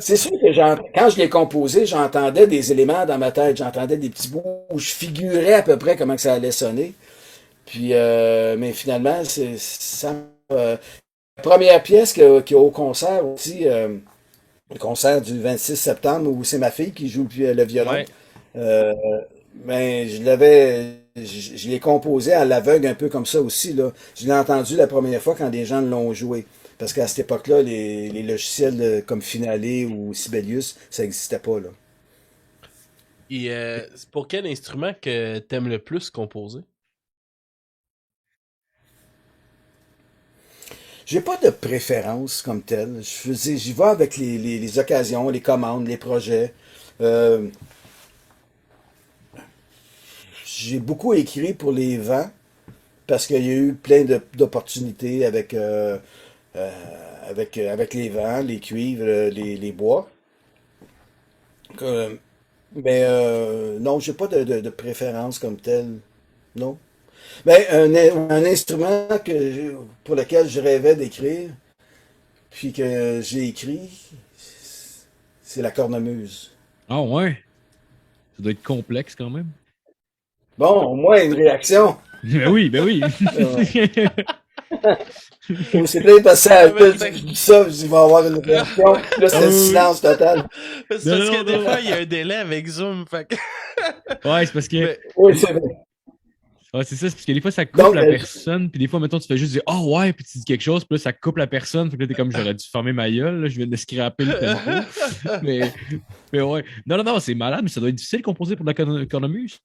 c'est sûr que quand je l'ai composé, j'entendais des éléments dans ma tête. J'entendais des petits bouts où je figurais à peu près comment que ça allait sonner. Puis, mais finalement, c'est ça. La première pièce qui est au concert aussi. Le concert du 26 septembre où c'est ma fille qui joue le violon. Ouais. Euh, ben, je l'ai composé à l'aveugle un peu comme ça aussi, là. Je l'ai entendu la première fois quand des gens l'ont joué. Parce qu'à cette époque-là, les logiciels comme Finale ou Sibelius, ça n'existait pas, là. Et c'est pour quel instrument que t'aimes le plus composer? J'ai pas de préférence comme telle. Je veux dire, j'y vais avec les occasions, les commandes, les projets. Euh, j'ai beaucoup écrit pour les vents parce qu'il y a eu plein d'opportunités avec les vents, les cuivres, les bois. Euh, mais non, j'ai pas de préférence comme telle. Non. Mais un instrument pour lequel je rêvais d'écrire, puis que j'ai écrit, c'est la cornemuse. Ah ouais. Ça doit être complexe quand même. Bon, au moins une réaction. Ben oui, ben oui. Euh, c'est peut-être parce que Ah, ben, je dis ça, il va y avoir une réaction. Là, Ah c'est le oui, oui. silence total. C'est Non, parce que non, des non. fois, il y a un délai avec Zoom. Fait que... Ouais, c'est parce que. Mais, Oui, c'est vrai. Ouais, c'est ça, c'est parce que des fois ça coupe Donc, la personne, puis des fois, mettons, tu fais juste dire oh ouais, puis tu dis quelque chose, puis là, ça coupe la personne, fait que là, t'es comme j'aurais dû fermer ma gueule, là, je viens de scraper le tempo. Mais, mais ouais. Non, non, non, c'est malade, mais ça doit être difficile de composer pour de la cornemuse.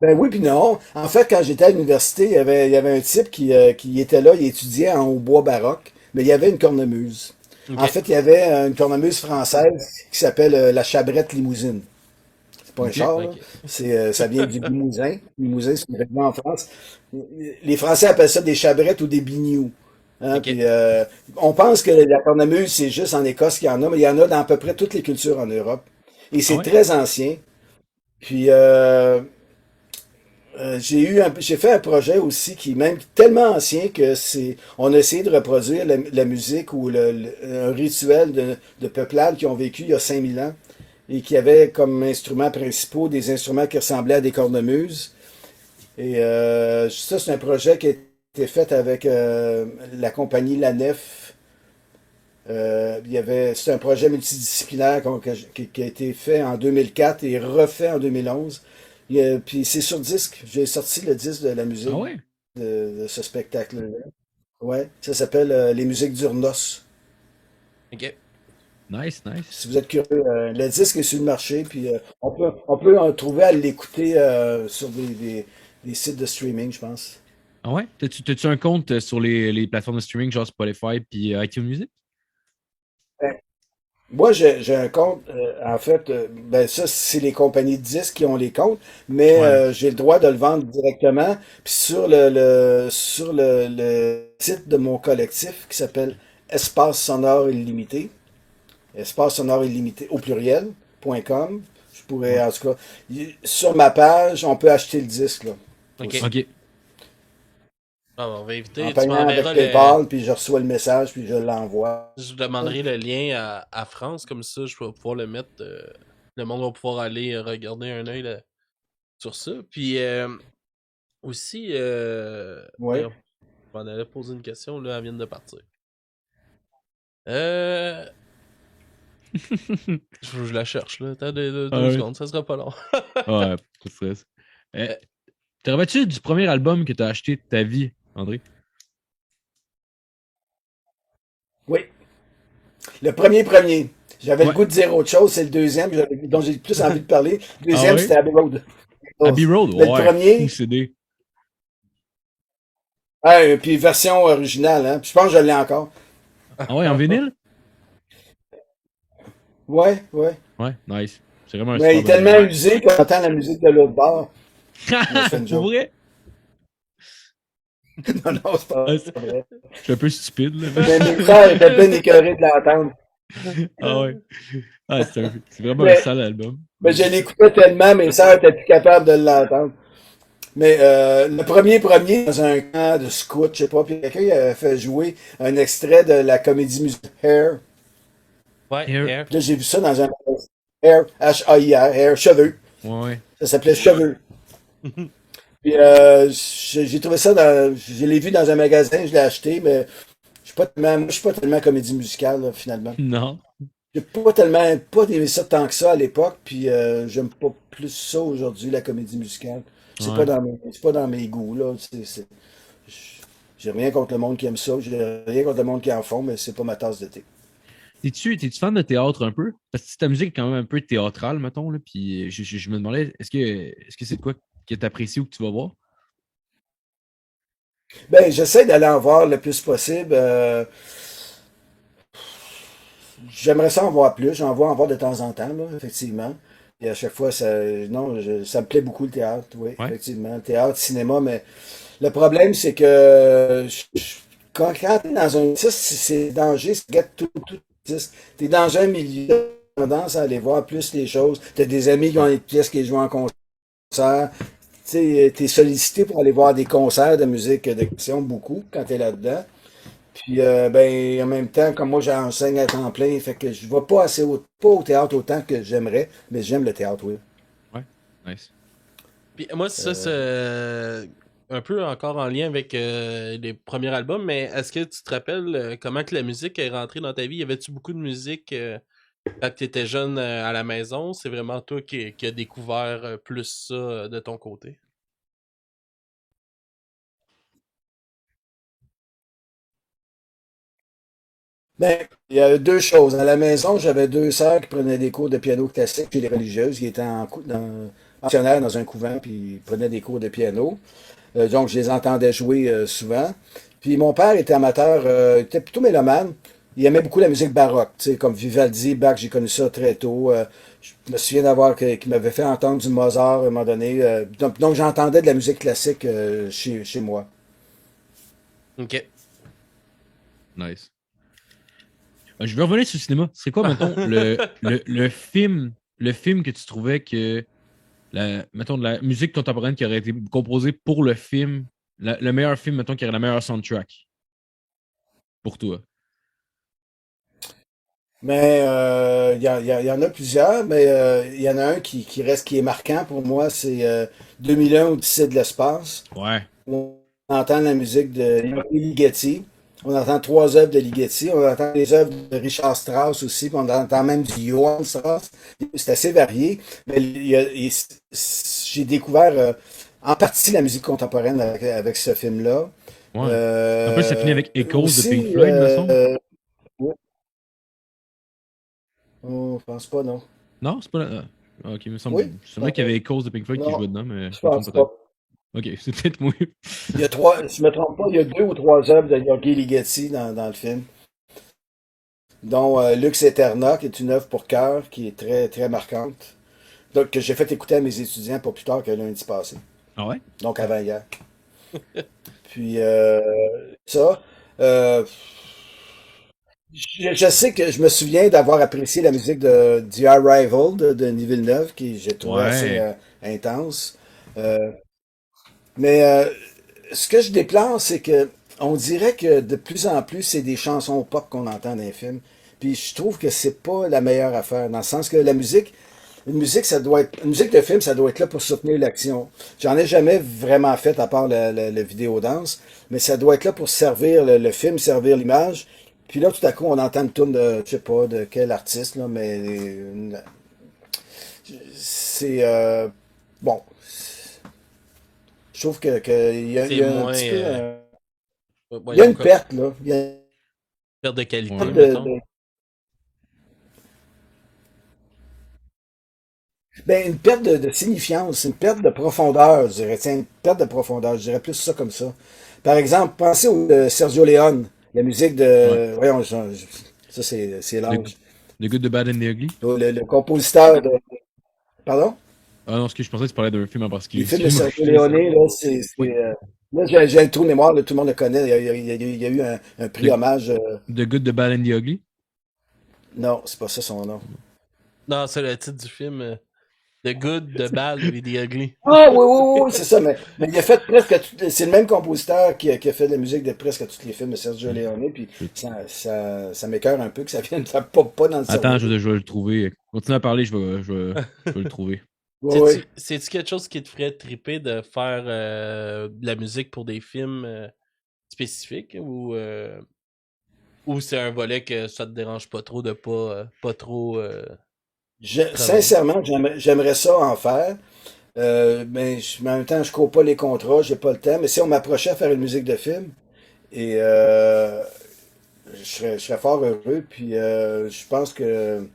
ben oui, puis non. En fait, quand j'étais à l'université, il y avait un type qui était là, il étudiait en hautbois baroque, mais il y avait une cornemuse. En ok. fait, il y avait une cornemuse française qui s'appelle la Chabrette Limousine. pas un Ok. char, là. Ok. Ça vient du Limousin. Limousin, c'est une région en France. Les Français appellent ça des chabrettes ou des binious. Hein, Ok. puis, on pense que la cornemuse, c'est juste en Écosse qu'il y en a, mais il y en a dans à peu près toutes les cultures en Europe. Et Ah c'est ouais? très ancien. Puis, j'ai fait un projet aussi qui est même tellement ancien que on a essayé de reproduire la musique ou un rituel de peuplades qui ont vécu il y a 5000 ans et qui avaient comme instruments principaux des instruments qui ressemblaient à des cornemuses. Et ça, c'est un projet qui a été fait avec la compagnie La Nef. C'est un projet multidisciplinaire qui a été fait en 2004 et refait en 2011. Puis c'est sur disque. J'ai sorti le disque de la Ah musique ouais? de ce spectacle-là. Ouais, ça s'appelle Les musiques d'Urnos. Ok. Nice, nice. Si vous êtes curieux, le disque est sur le marché, puis on peut en trouver à l'écouter sur des sites de streaming, je pense. Ah ouais? T'as-tu un compte sur les plateformes de streaming, genre Spotify puis iTunes Music? Moi, j'ai un compte, en fait, ben ça, c'est les compagnies de disques qui ont les comptes, mais Ouais. j'ai le droit de le vendre directement. Puis sur le site de mon collectif qui s'appelle Espace Sonore Illimité, Espace Sonore Illimité au pluriel.com. Je pourrais, Ouais. en tout cas, sur ma page, on peut acheter le disque, là, Ok. aussi. Ok. Ah, on va En éviter. Tu payant avec m'enverras le. PayPal, puis je reçois le message, puis je l'envoie. Je demanderai le lien à France, comme ça je vais pouvoir le mettre. Le monde va pouvoir aller regarder un œil sur ça. Puis aussi, Oui. voyons, je m'en allais poser une question, là, elle vient de partir. Euh, je la cherche, là. Attends Ah deux ouais. secondes, ça sera pas long. Ouais, pas de stress. Euh, Euh, Te rappelles-tu du premier album que t'as acheté de ta vie, André? Oui. Le premier. J'avais le Ouais. goût de dire autre chose, c'est le deuxième dont j'ai plus envie de parler. Le Ah deuxième, ouais? c'était Abbey Road. Oh. Abbey Road? Mais le Ouais. Fou premier, CD. puis version originale, hein. Puis je pense que je l'ai encore. Ah ouais, en vinyle? Ouais, ouais. Ouais, nice. C'est vraiment un Mais il super est bon tellement album. usé qu'on entend la musique de l'autre bord. Non, je fais une Pour joke. vrai? Non, non, c'est Ah, pas c'est- vrai. Je suis un peu stupide, là. Mais mes frères étaient bien écœurés de l'entendre. Ah ouais. Ah, c'est vraiment un Mais, sale album. mais je l'écoutais tellement, mes sœurs étaient plus capables de l'entendre. Mais le premier, dans un camp de scout, je sais pas, puis quelqu'un il avait fait jouer un extrait de la comédie musicale Hair. Ouais, Air. Air. Puis là, j'ai vu ça dans un magasin. Hair, H-A-I-R, Hair, cheveux. Ouais, ouais. Ça s'appelait Cheveux. Puis j'ai trouvé ça je l'ai vu dans un magasin, je l'ai acheté, mais moi, je suis pas tellement comédie musicale, là, finalement. Non. J'ai pas aimé ça tant que ça à l'époque, puis j'aime pas plus ça aujourd'hui, la comédie musicale. Ouais. C'est pas dans mes goûts, là. J'ai rien contre le monde qui aime ça, j'ai rien contre le monde qui en font, mais c'est pas ma tasse de thé. T'es-tu fan de théâtre un peu? Parce que ta musique est quand même un peu théâtrale, mettons, là. Puis je me demandais, est-ce que c'est de quoi que t'apprécies ou que tu vas voir? Ben, j'essaie d'aller en voir le plus possible. J'aimerais ça en voir plus. J'en vois en voir de temps en temps, là, effectivement. Et à chaque fois, non, ça me plaît beaucoup le théâtre, oui, Ouais. effectivement. Le théâtre, cinéma, mais le problème, c'est que quand t'es dans un artiste, c'est danger, c'est get tout artiste. T'es dans un milieu, t'as tendance à aller voir plus les choses. T'as des amis qui ont Ouais. des pièces qui jouent en concert. Tu sais, t'es sollicité pour aller voir des concerts de musique d'action beaucoup quand t'es là-dedans. Puis, ben, en même temps, comme moi, j'enseigne à temps plein, fait que je vais pas pas au théâtre autant que j'aimerais, mais j'aime le théâtre, oui. Ouais. Nice. Puis moi, ça, c'est un peu encore en lien avec les premiers albums, mais est-ce que tu te rappelles comment que la musique est rentrée dans ta vie? Y avait-tu beaucoup de musique quand tu étais jeune à la maison? C'est vraiment toi qui as découvert plus ça de ton côté? Ben, il y a deux choses. À la maison, j'avais deux sœurs qui prenaient des cours de piano classique chez les religieuses, qui étaient pensionnaires dans un couvent, puis ils prenaient des cours de piano. Donc, je les entendais jouer souvent. Puis mon père était amateur, était plutôt mélomane. il aimait beaucoup la musique baroque, tu sais, comme Vivaldi, Bach, j'ai connu ça très tôt. Je me souviens qu'il m'avait fait entendre du Mozart à un moment donné. Donc j'entendais de la musique classique chez moi. Ok. Nice. Je vais revenir sur le cinéma. C'est quoi, mettons, le film que tu trouvais que mettons, de la musique contemporaine qui aurait été composée pour le film, le meilleur film, mettons, qui aurait la meilleure soundtrack pour toi? Mais il y en a plusieurs, mais il y en a un qui reste, qui est marquant pour moi, c'est 2001 Odyssée de l'espace. Ouais. On entend la musique de Ligeti, on entend trois œuvres de Ligeti, on entend les œuvres de Richard Strauss aussi, puis on entend même du Johann Strauss. C'est assez varié, mais j'ai découvert en partie la musique contemporaine avec ce film-là. Ouais. En plus, ça finit avec Echoes de Pink Aussi, Floyd, me semble. ouais, je pense pas, non. Non, c'est pas ok, il me Oui? semblait qu'il y avait Echoes de Pink Floyd qui Non, jouait dedans, mais je je me trompe pense pas. peut-être. Ok, c'est peut-être moi. Il y a trois, si je me trompe pas, il y a deux ou trois œuvres de Yogi Ligeti dans le film, dont Lux Eterna, qui est une œuvre pour chœur, qui est très, très marquante. Donc, que j'ai fait écouter à mes étudiants pas plus tard que lundi passé. Ah ouais? Donc, avant hier. Puis, ça, euh, je sais que je me souviens d'avoir apprécié la musique de The Arrival de Denis Villeneuve, qui j'ai trouvé assez Ouais. intense. Euh, mais ce que je déplore, c'est que on dirait que de plus en plus, c'est des chansons pop qu'on entend dans les films. Puis je trouve que c'est pas la meilleure affaire, dans le sens que la musique, une musique de film, ça doit être là pour soutenir l'action. J'en ai jamais vraiment fait à part le vidéo danse, mais ça doit être là pour servir le film, servir l'image. Puis là, tout à coup, on entend une tune de, je sais pas, de quel artiste, là, mais c'est bon. Je trouve C'est il y a un moins. petit peu, il y a Voyons, une quoi. perte, là. Il y a une Perte de Ouais. qualité, perte mettons. ben, une perte de signifiance, une perte de profondeur, je dirais. Tiens, une perte de profondeur, je dirais plus ça comme ça. Par exemple, pensez au Sergio Leone, la musique Ouais. de, voyons, ça c'est The, l'âge. The Good, The Bad and The Ugly? Le compositeur de, pardon? Ah non, ce que je pensais que tu parlais d'un film en Les particulier. films de Excuse-moi, Sergio je te laisse Leone, aller. là, Oui. là, j'ai un trou de mémoire, là, tout le monde le connaît. Il y a eu un prix The, hommage. The Good, The Bad and The Ugly? Non, c'est pas ça son nom. Non, c'est le titre du film. The Good, The Bad et The Ugly. Ah oui, oui, oui, oui, c'est ça, mais il a fait presque c'est le même compositeur qui a fait de la musique de presque tous les films de Sergio Hmm. Leone, puis ça m'écoeure un peu que ça vienne, ça pop pas dans le Attends, cerveau. je vais le trouver. Continue à parler, je vais le trouver. Oui, oui. C'est-tu quelque chose qui te ferait triper de faire de la musique pour des films spécifiques ou c'est un volet que ça te dérange pas trop de pas trop travailler? Sincèrement, j'aimerais ça en faire, mais en même temps, je cours pas les contrats, j'ai pas le temps, mais si on m'approchait à faire une musique de film, et je serais fort heureux, puis je pense que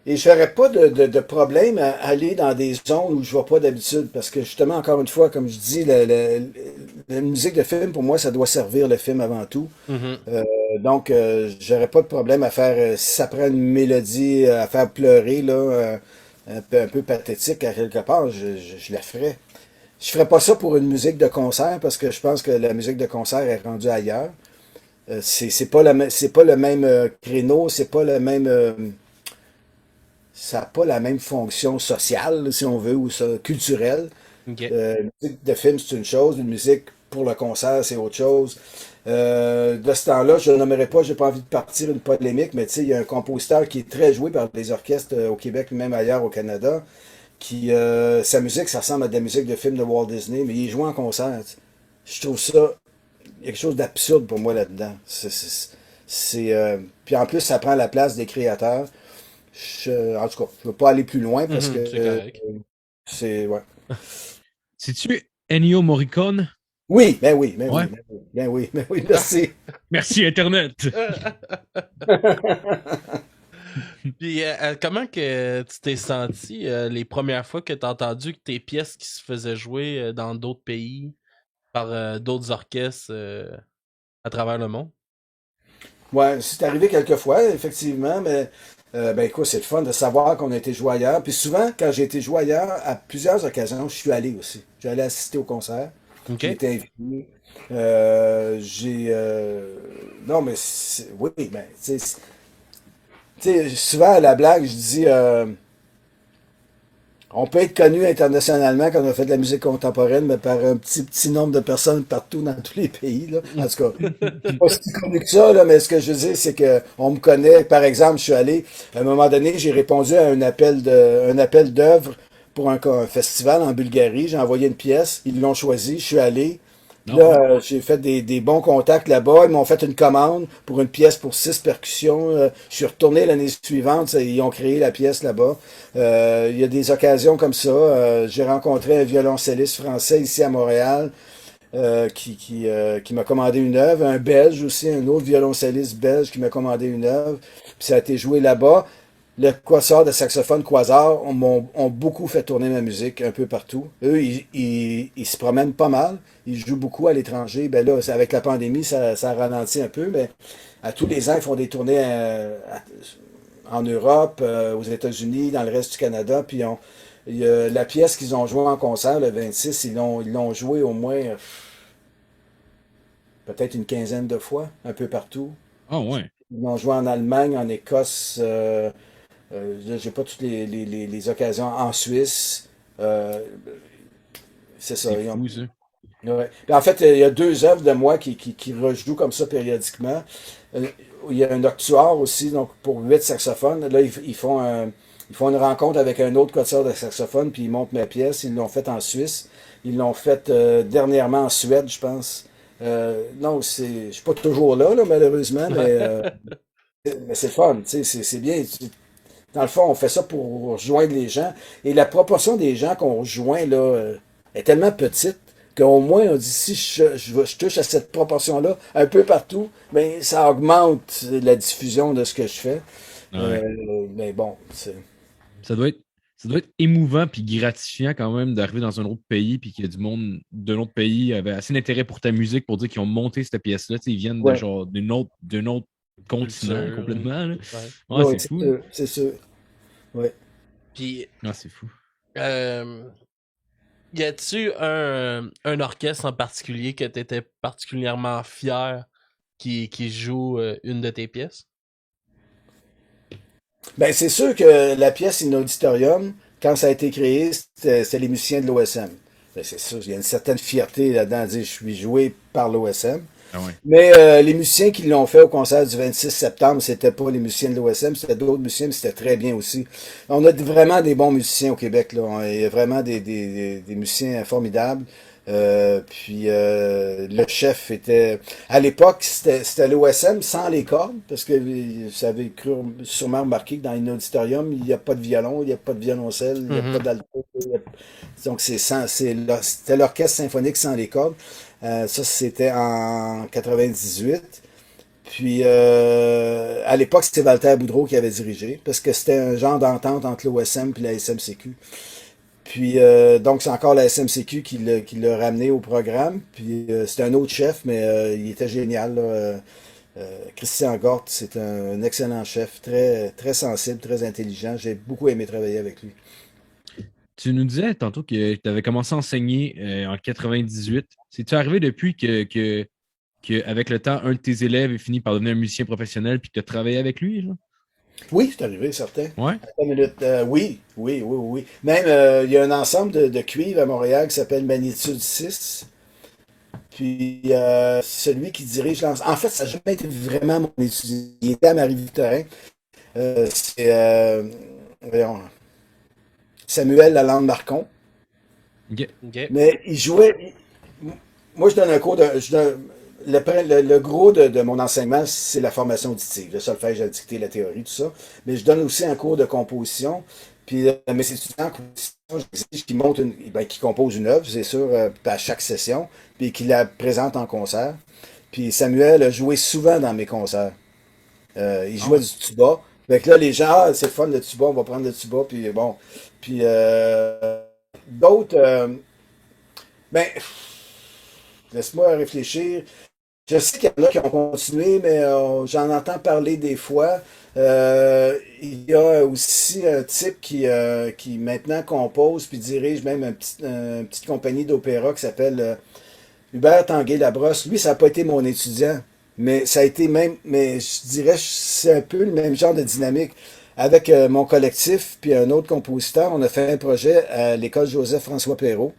et je n'aurais pas de problème à aller dans des zones où je ne vais pas d'habitude, parce que justement, encore une fois, comme je dis, la musique de film, pour moi, ça doit servir le film avant tout. Mhm. Donc, j'aurais pas de problème à faire, si ça prend une mélodie à faire pleurer, là, un peu pathétique à quelque part, je la ferais. Je ferais pas ça pour une musique de concert, parce que je pense que la musique de concert est rendue ailleurs. C'est pas c'est pas le même créneau, c'est pas le même... ça n'a pas la même fonction sociale, si on veut, ou ça, culturelle. Ok. Une musique de film, c'est une chose, une musique pour le concert, c'est autre chose. De ce temps-là, je ne nommerai pas, j'ai pas envie de partir une polémique, mais tu sais, il y a un compositeur qui est très joué par des orchestres au Québec, même ailleurs au Canada, qui sa musique, ça ressemble à de la musique de film de Walt Disney, mais il joue en concert. Je trouve ça il y a quelque chose d'absurde pour moi là-dedans. Puis en plus, ça prend la place des créateurs. En tout cas, je ne veux pas aller plus loin parce que Mhm, c'est correct. c'est. Ouais. C'est-tu Ennio Morricone? Oui, ben oui, ben Ouais. oui, ben oui, ben oui, ben oui, merci. Merci, Internet! Puis comment que tu t'es senti les premières fois que tu as entendu que tes pièces qui se faisaient jouer dans d'autres pays par d'autres orchestres à travers le monde? Ouais, c'est arrivé quelques fois, effectivement, mais ben écoute, c'est le fun de savoir qu'on a été joué ailleurs. Puis souvent, quand j'ai été joué ailleurs, à plusieurs occasions, je suis allé aussi. Je suis allé assister au concert. OK? J'ai été invité. J'ai non, mais oui, ben, tu sais, souvent à la blague, je dis on peut être connu internationalement quand on a fait de la musique contemporaine, mais par un petit nombre de personnes partout dans tous les pays, là. En tout cas, je suis pas si connu que ça, là, mais ce que je veux dire, c'est que on me connaît. Par exemple, je suis allé, à un moment donné, j'ai répondu à un appel d'œuvre pour un festival en Bulgarie. J'ai envoyé une pièce, ils l'ont choisi, je suis allé. Puis Non, ouais. là, j'ai fait des bons contacts là-bas. Ils m'ont fait une commande pour une pièce pour 6 percussions. Je suis retourné l'année suivante. Ils ont créé la pièce là-bas. Il y a des occasions comme ça. J'ai rencontré un violoncelliste français ici à Montréal qui m'a commandé une œuvre. Un Belge aussi, un autre violoncelliste belge qui m'a commandé une œuvre. Puis ça a été joué là-bas. Le quatuor de saxophone Quasar ont beaucoup fait tourner ma musique un peu partout. Eux, ils se promènent pas mal. Ils jouent beaucoup à l'étranger. Ben là, avec la pandémie, ça a ralenti un peu, mais à tous les ans, ils font des tournées en Europe, aux États-Unis, dans le reste du Canada. Puis la pièce qu'ils ont jouée en concert, le 26, ils l'ont jouée au moins peut-être une quinzaine de fois, un peu partout. Ah ouais. Ils l'ont joué en Allemagne, en Écosse. Là, j'ai pas toutes les occasions en Suisse. Euh, c'est ça. C'est fou, ça. Ouais. Puis en fait, il y a deux œuvres de moi qui rejouent comme ça périodiquement. Euh, il y a un octuor aussi, donc pour 8 saxophones. Là, ils font une rencontre avec un autre quatuor de saxophone, puis ils montent ma pièce. Ils l'ont fait en Suisse. Ils l'ont fait dernièrement en Suède, je pense. Non, je suis pas toujours là, malheureusement, mais c'est fun, tu sais, c'est bien. Dans le fond, on fait ça pour rejoindre les gens. Et la proportion des gens qu'on rejoint là, est tellement petite qu'au moins on dit si je touche à cette proportion-là un peu partout, ben ça augmente la diffusion de ce que je fais. Ouais. Mais bon, Ça doit être, ça doit être émouvant puis gratifiant quand même d'arriver dans un autre pays puis qu'il y a du monde d'un autre pays avait assez d'intérêt pour ta musique pour dire qu'ils ont monté cette pièce-là. Tu sais, ils viennent de ouais, genre d'un autre continent Culture. complètement, là. Ouais. Ouais, ouais, c'est c'est fou. sûr, c'est sûr. Ouais. Puis, Ah, c'est fou. euh, y a-tu un orchestre en particulier que t'étais particulièrement fier qui joue une de tes pièces? Ben, c'est sûr que la pièce In Auditorium, quand ça a été créé, c'était les musiciens de l'OSM. Ben, c'est sûr, il y a une certaine fierté là-dedans à dire je suis joué par l'OSM. Ah ouais. Mais les musiciens qui l'ont fait au concert du 26 septembre, c'était pas les musiciens de l'OSM, c'était d'autres musiciens, mais c'était très bien aussi. On a vraiment des bons musiciens au Québec, là. Il y a vraiment des musiciens formidables. Le chef était... À l'époque, c'était l'OSM sans les cordes, parce que vous avez sûrement remarqué que dans un auditorium, il n'y a pas de violon, il n'y a pas de violoncelle, il n'y a pas Mhm. d'alto. Donc c'était l'orchestre symphonique sans les cordes. Ça, c'était en 98. Puis, à l'époque, c'était Walter Boudreau qui avait dirigé, parce que c'était un genre d'entente entre l'OSM et la SMCQ. Puis, donc, c'est encore la SMCQ qui l'a ramené au programme. Puis, c'était un autre chef, mais il était génial, là. Christian Gort, c'est un excellent chef, très, très sensible, très intelligent. J'ai beaucoup aimé travailler avec lui. Tu nous disais tantôt que tu avais commencé à enseigner en 98. C'est-tu arrivé depuis que, avec le temps, un de tes élèves est fini par devenir un musicien professionnel puis que tu as travaillé avec lui, là? Oui, c'est arrivé, certain. Ouais? Attends une minute. Oui, oui, oui, oui. Même, il y a un ensemble de cuivres à Montréal qui s'appelle Magnitude 6. Puis, celui qui dirige l'ensemble. En fait, ça n'a jamais été vraiment mon étudiant. Il était à Marie-Victorin. C'est voyons, Samuel Lalande-Marcon. Ok. Ok. Mais il jouait. Moi, je donne un cours de. Le gros de mon enseignement, c'est la formation auditive. Le solfège, la dictée, la théorie, tout ça. Mais je donne aussi un cours de composition. Puis mes étudiants en composition, j'exige qu'ils montent qu'ils composent une œuvre, c'est sûr, à chaque session, puis qu'ils la présentent en concert. Puis Samuel a joué souvent dans mes concerts. Il Ah jouait ouais. du tuba. Fait que là, les gens, c'est le fun le tuba, on va prendre le tuba, puis bon. Puis d'autres, ben, laisse-moi réfléchir. je sais qu'il y en a qui ont continué, mais j'en entends parler des fois. Il y a aussi un type qui maintenant compose puis dirige même une petite compagnie d'opéra qui s'appelle Hubert Tanguay-Labrosse. Lui, ça n'a pas été mon étudiant, mais ça a été même, mais je dirais, c'est un peu le même genre de dynamique. Avec mon collectif puis un autre compositeur, on a fait un projet à l'école Joseph-François Perrault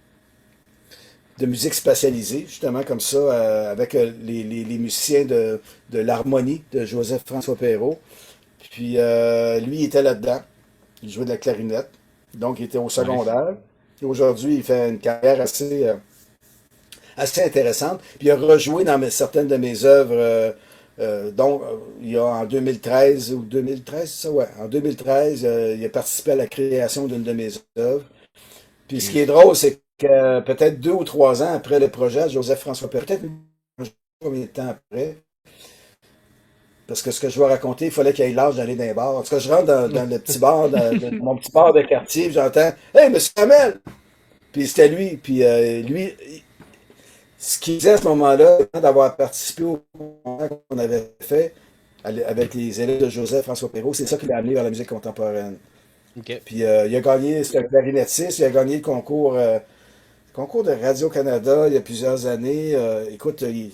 de musique spatialisée, justement comme ça, avec les musiciens de l'harmonie de Joseph-François Perrault. Puis lui, il était là-dedans. Il jouait de la clarinette. Donc, il était au Nice. secondaire. Et aujourd'hui, il fait une carrière assez intéressante. Puis il a rejoué dans certaines de mes œuvres. Donc, il y a en 2013 ou 2013, c'est ça, ouais. En 2013, il a participé à la création d'une de mes œuvres. Puis ce qui est drôle, c'est que peut-être 2 ou 3 ans après le projet, Joseph-François Perret, peut-être combien de temps après, parce que ce que je vais raconter, il fallait qu'il ait l'âge d'aller dans les bars. En tout cas, je rentre dans le petit bar, mon petit bar de quartier, puis j'entends Hey, monsieur Hamel! Puis c'était lui. Puis lui, ce qu'il disait à ce moment-là, d'avoir participé au concours qu'on avait fait avec les élèves de Joseph-François Perrault, c'est ça qui l'a amené vers la musique contemporaine. Ok. Puis il a gagné, c'est un clarinettiste, il a gagné le concours de Radio-Canada il y a plusieurs années. Écoute, il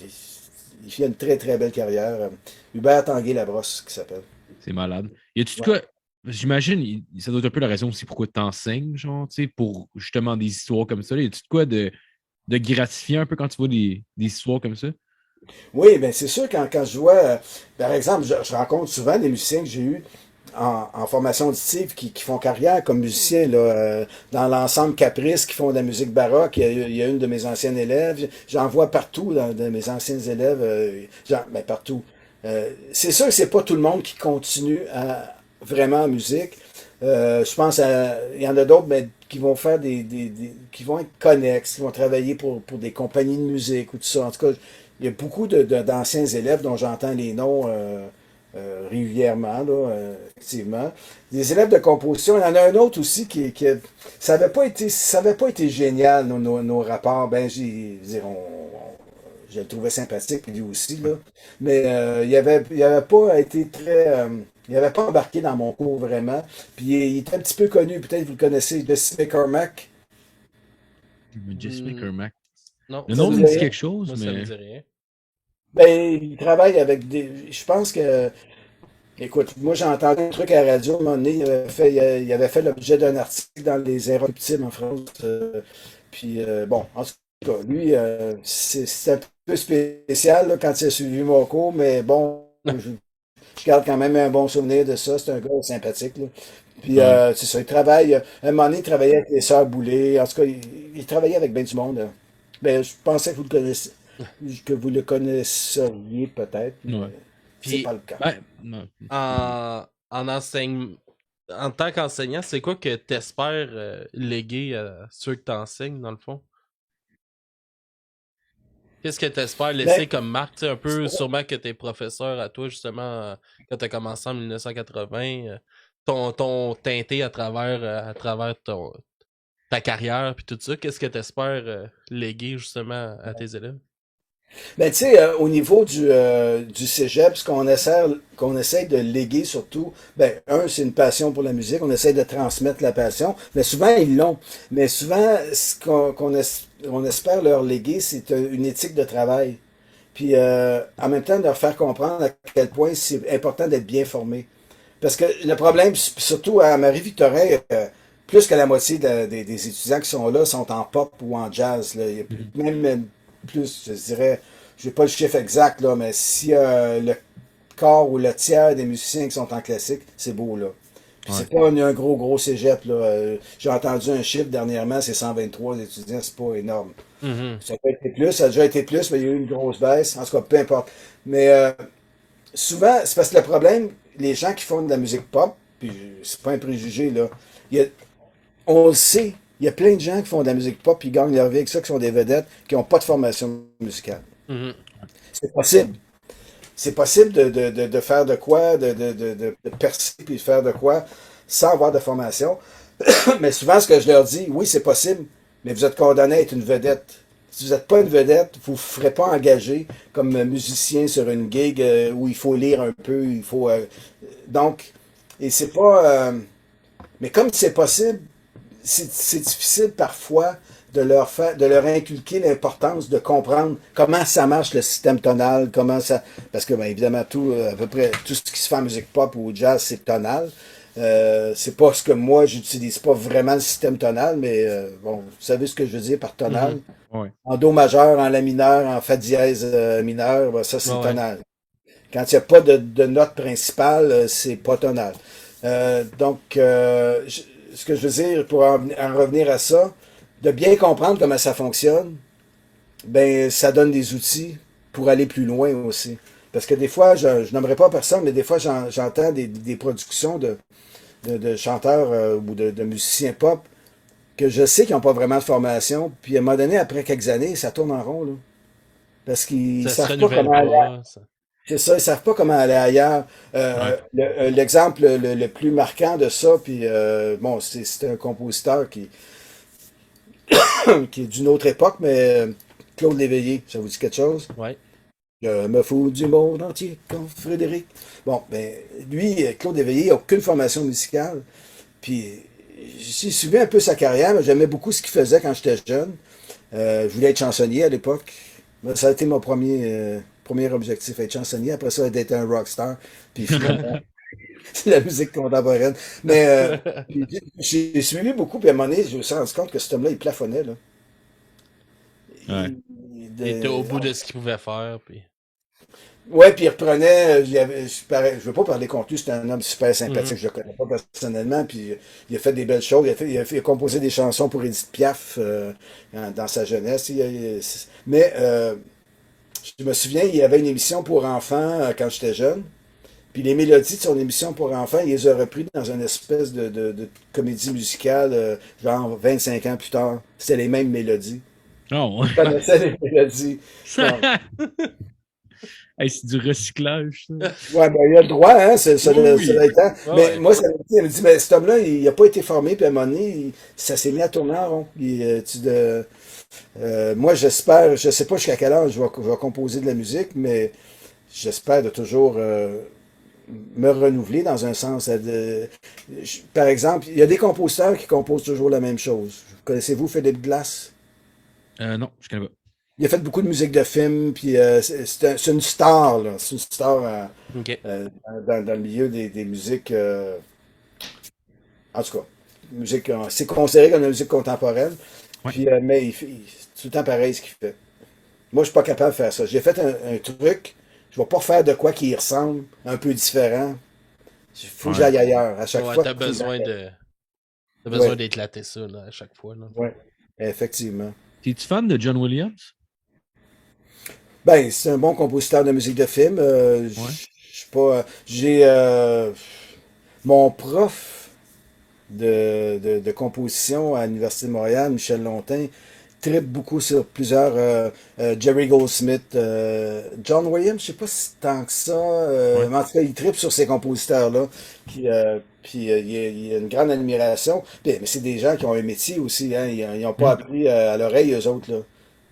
fait une très très belle carrière. Hubert Tanguay-Labrosse, qui s'appelle. C'est malade. Y a-tu de Ouais. quoi. J'imagine, ça doit être un peu la raison aussi pourquoi tu enseignes, genre, tu sais, pour justement des histoires comme ça. Y a-tu de quoi de gratifiant un peu quand tu vois des histoires comme ça? Oui, bien c'est sûr, quand je vois, par exemple, je rencontre souvent des musiciens que j'ai eus en formation auditive qui font carrière comme musiciens là, dans l'ensemble Caprice, qui font de la musique baroque. Il y a une de mes anciennes élèves. J'en vois partout de mes anciens élèves. Ben, partout. C'est sûr que c'est pas tout le monde qui continue vraiment en musique. Je pense il y en a d'autres mais qui vont faire qui vont être connexes, qui vont travailler pour des compagnies de musique ou tout ça. En tout cas, il y a beaucoup d'anciens élèves dont j'entends les noms régulièrement, là, effectivement. Des élèves de composition, il y en a un autre aussi ça avait pas été génial, nos rapports. Ben, je le trouvais sympathique, lui aussi, là. Mais il avait pas été il avait pas embarqué dans mon cours vraiment. Puis il était un petit peu connu, peut-être vous le connaissez, Jesse McCormack. Jesse Hmm, McCormack. non, Le Ça nom vous me dit dit rien? quelque chose, moi ça me mais. dit rien. Ben, il travaille avec des. Je pense que. Écoute, moi j'ai entendu un truc à la radio, à un moment donné, il avait fait l'objet d'un article dans Les Inrecuptibles en France. Puis bon, en tout cas, lui, c'est un peu spécial là, quand il a suivi mon cours, mais bon, je garde quand même un bon souvenir de ça. C'est un gars sympathique, là. Puis Ouais. c'est ça, il travaille. À un moment donné, il travaillait avec les Sœurs Boulay. En tout cas, il travaillait avec bien du monde, là. Ben, je pensais que vous le connaissiez, que vous le connaisseriez peut-être, mais Ouais. c'est Puis pas le cas. Ben, non. en enseigne, en tant qu'enseignant, c'est quoi que t'espères léguer à ceux que t'enseignes dans le fond? Qu'est-ce que t'espères laisser Mais comme marque, tu sais, un peu sûrement que tes professeurs à toi, justement, quand t'as commencé en 1980, ton teinté à travers ta carrière puis tout ça, qu'est-ce que t'espères léguer justement à tes élèves? Ben, tu sais, au niveau du cégep, ce qu'on essaie de léguer surtout, ben, c'est une passion pour la musique, on essaie de transmettre la passion, mais souvent, ils l'ont. Mais souvent, on espère leur léguer, c'est une éthique de travail. Puis, en même temps, de leur faire comprendre à quel point c'est important d'être bien formé. Parce que le problème, surtout à Marie-Victorin, plus que la moitié des étudiants qui sont là sont en pop ou en jazz. Là. Il y a Mhm. même plus, je dirais, je n'ai pas le chiffre exact, là, mais si le quart ou le tiers des musiciens qui sont en classique, c'est beau, là. Puis Ouais. c'est pas un gros cégep, là. J'ai entendu un chiffre dernièrement, c'est 123 étudiants, c'est pas énorme. Mhm. Ça peut être plus, ça a déjà été plus, mais il y a eu une grosse baisse. En tout cas, peu importe. Mais souvent, c'est parce que le problème, les gens qui font de la musique pop, puis c'est pas un préjugé, là, il y a- on le sait, il y a plein de gens qui font de la musique pop, puis gagnent leur vie avec ça, qui sont des vedettes, qui n'ont pas de formation musicale. Mhm. C'est possible. C'est possible de faire de quoi, de percer, puis de faire de quoi, sans avoir de formation. Mais souvent, ce que je leur dis, oui, c'est possible, mais vous êtes condamné à être une vedette. si vous n'êtes pas une vedette, vous ne vous ferez pas engager comme musicien sur une gig où il faut lire un peu, il faut donc et c'est pas mais comme c'est possible, c'est difficile parfois de leur inculquer l'importance de comprendre comment ça marche le système tonal, comment ça, parce que, ben, évidemment, tout, à peu près, tout ce qui se fait en musique pop ou jazz, c'est tonal. C'est pas ce que moi, j'utilise pas vraiment le système tonal, mais, bon, vous savez ce que je veux dire par tonal? Ouais. En do majeur, en la mineur, en fa dièse mineur, ben, ça, c'est Ouais. tonal. Quand il n'y a pas de note principale, c'est pas tonal. Ce que je veux dire, pour en revenir à ça, de bien comprendre comment ça fonctionne, ben ça donne des outils pour aller plus loin aussi. Parce que des fois, je n'aimerais pas personne, mais des fois j'entends des productions de chanteurs ou de musiciens pop que je sais qu'ils n'ont pas vraiment de formation, puis à un moment donné, après quelques années, ça tourne en rond, là. Parce qu'ils Ça se savent pas renouvelle comment aller. pas. C'est ça, ils savent pas comment aller ailleurs. Ouais. L'exemple le plus marquant de ça, puis bon, c'est un compositeur qui est d'une autre époque, mais Claude Léveillé, ça vous dit quelque chose? Ouais. Je me fous du monde entier, comme Frédéric. Bon, ben, lui, Claude Léveillé, il n'a aucune formation musicale. Puis, j'ai suivi un peu sa carrière, mais j'aimais beaucoup ce qu'il faisait quand j'étais jeune. Je voulais être chansonnier à l'époque. Ça a été mon premier objectif, être chansonnier. Après ça, d'être un rockstar. Puis finalement, c'est la musique contemporaine. Mais puis, j'ai suivi beaucoup, puis à un moment donné, je me suis rendu compte que cet homme-là, il plafonnait, là. Ouais. Il était au bout de ce qu'il pouvait faire. Puis... Ouais, puis il reprenait, je veux pas parler contre lui, c'est un homme super sympathique, je le connais pas personnellement, puis il a fait des belles choses, il a composé des chansons pour Edith Piaf dans sa jeunesse, mais je me souviens, il y avait une émission pour enfants quand j'étais jeune, puis les mélodies de son émission pour enfants, il les a repris dans une espèce de comédie musicale, genre 25 ans plus tard, c'était les mêmes mélodies. Oh, Je connaissais les mélodies. hey, c'est du recyclage, ça. Ouais, ben, il a le droit, hein, ça Oui, oui. doit être, hein. Ouais, Mais ouais. moi, il me dit, mais cet homme-là, il n'a pas été formé, puis à un moment donné, ça s'est mis à tourner en rond. Moi, j'espère, je sais pas jusqu'à quelle heure je vais composer de la musique, mais j'espère de toujours me renouveler dans un sens. Par exemple, il y a des compositeurs qui composent toujours la même chose. Connaissez-vous Philippe Glass? Non, je connais pas. Il a fait beaucoup de musique de film, puis c'est une star, là. C'est une star Ok. dans le milieu des musiques. En tout cas, musique, c'est considéré comme la musique contemporaine. Ouais. Puis, mais c'est tout le temps pareil ce qu'il fait. Moi, je suis pas capable de faire ça. J'ai fait un truc, je vais pas faire de quoi qui y ressemble, un peu différent. Il faut que Ouais. j'aille ailleurs. À chaque Ouais, fois, t'as faut que besoin j'aille. de. T'as besoin Ouais, d'éclater ça là, à chaque fois. Là. ouais, effectivement. T'es-tu fan de John Williams? Ben, c'est un bon compositeur de musique de film. Ouais. Je suis pas. J'ai mon prof de composition à l'Université de Montréal, Michel Lontin, tripe beaucoup sur plusieurs Jerry Goldsmith, John Williams, je sais pas si tant que ça, Ouais. mais en tout cas, il tripe sur ces compositeurs-là. Il y a une grande admiration. Mais c'est des gens qui ont un métier aussi, hein. Ils n'ont pas appris à l'oreille, eux autres, là.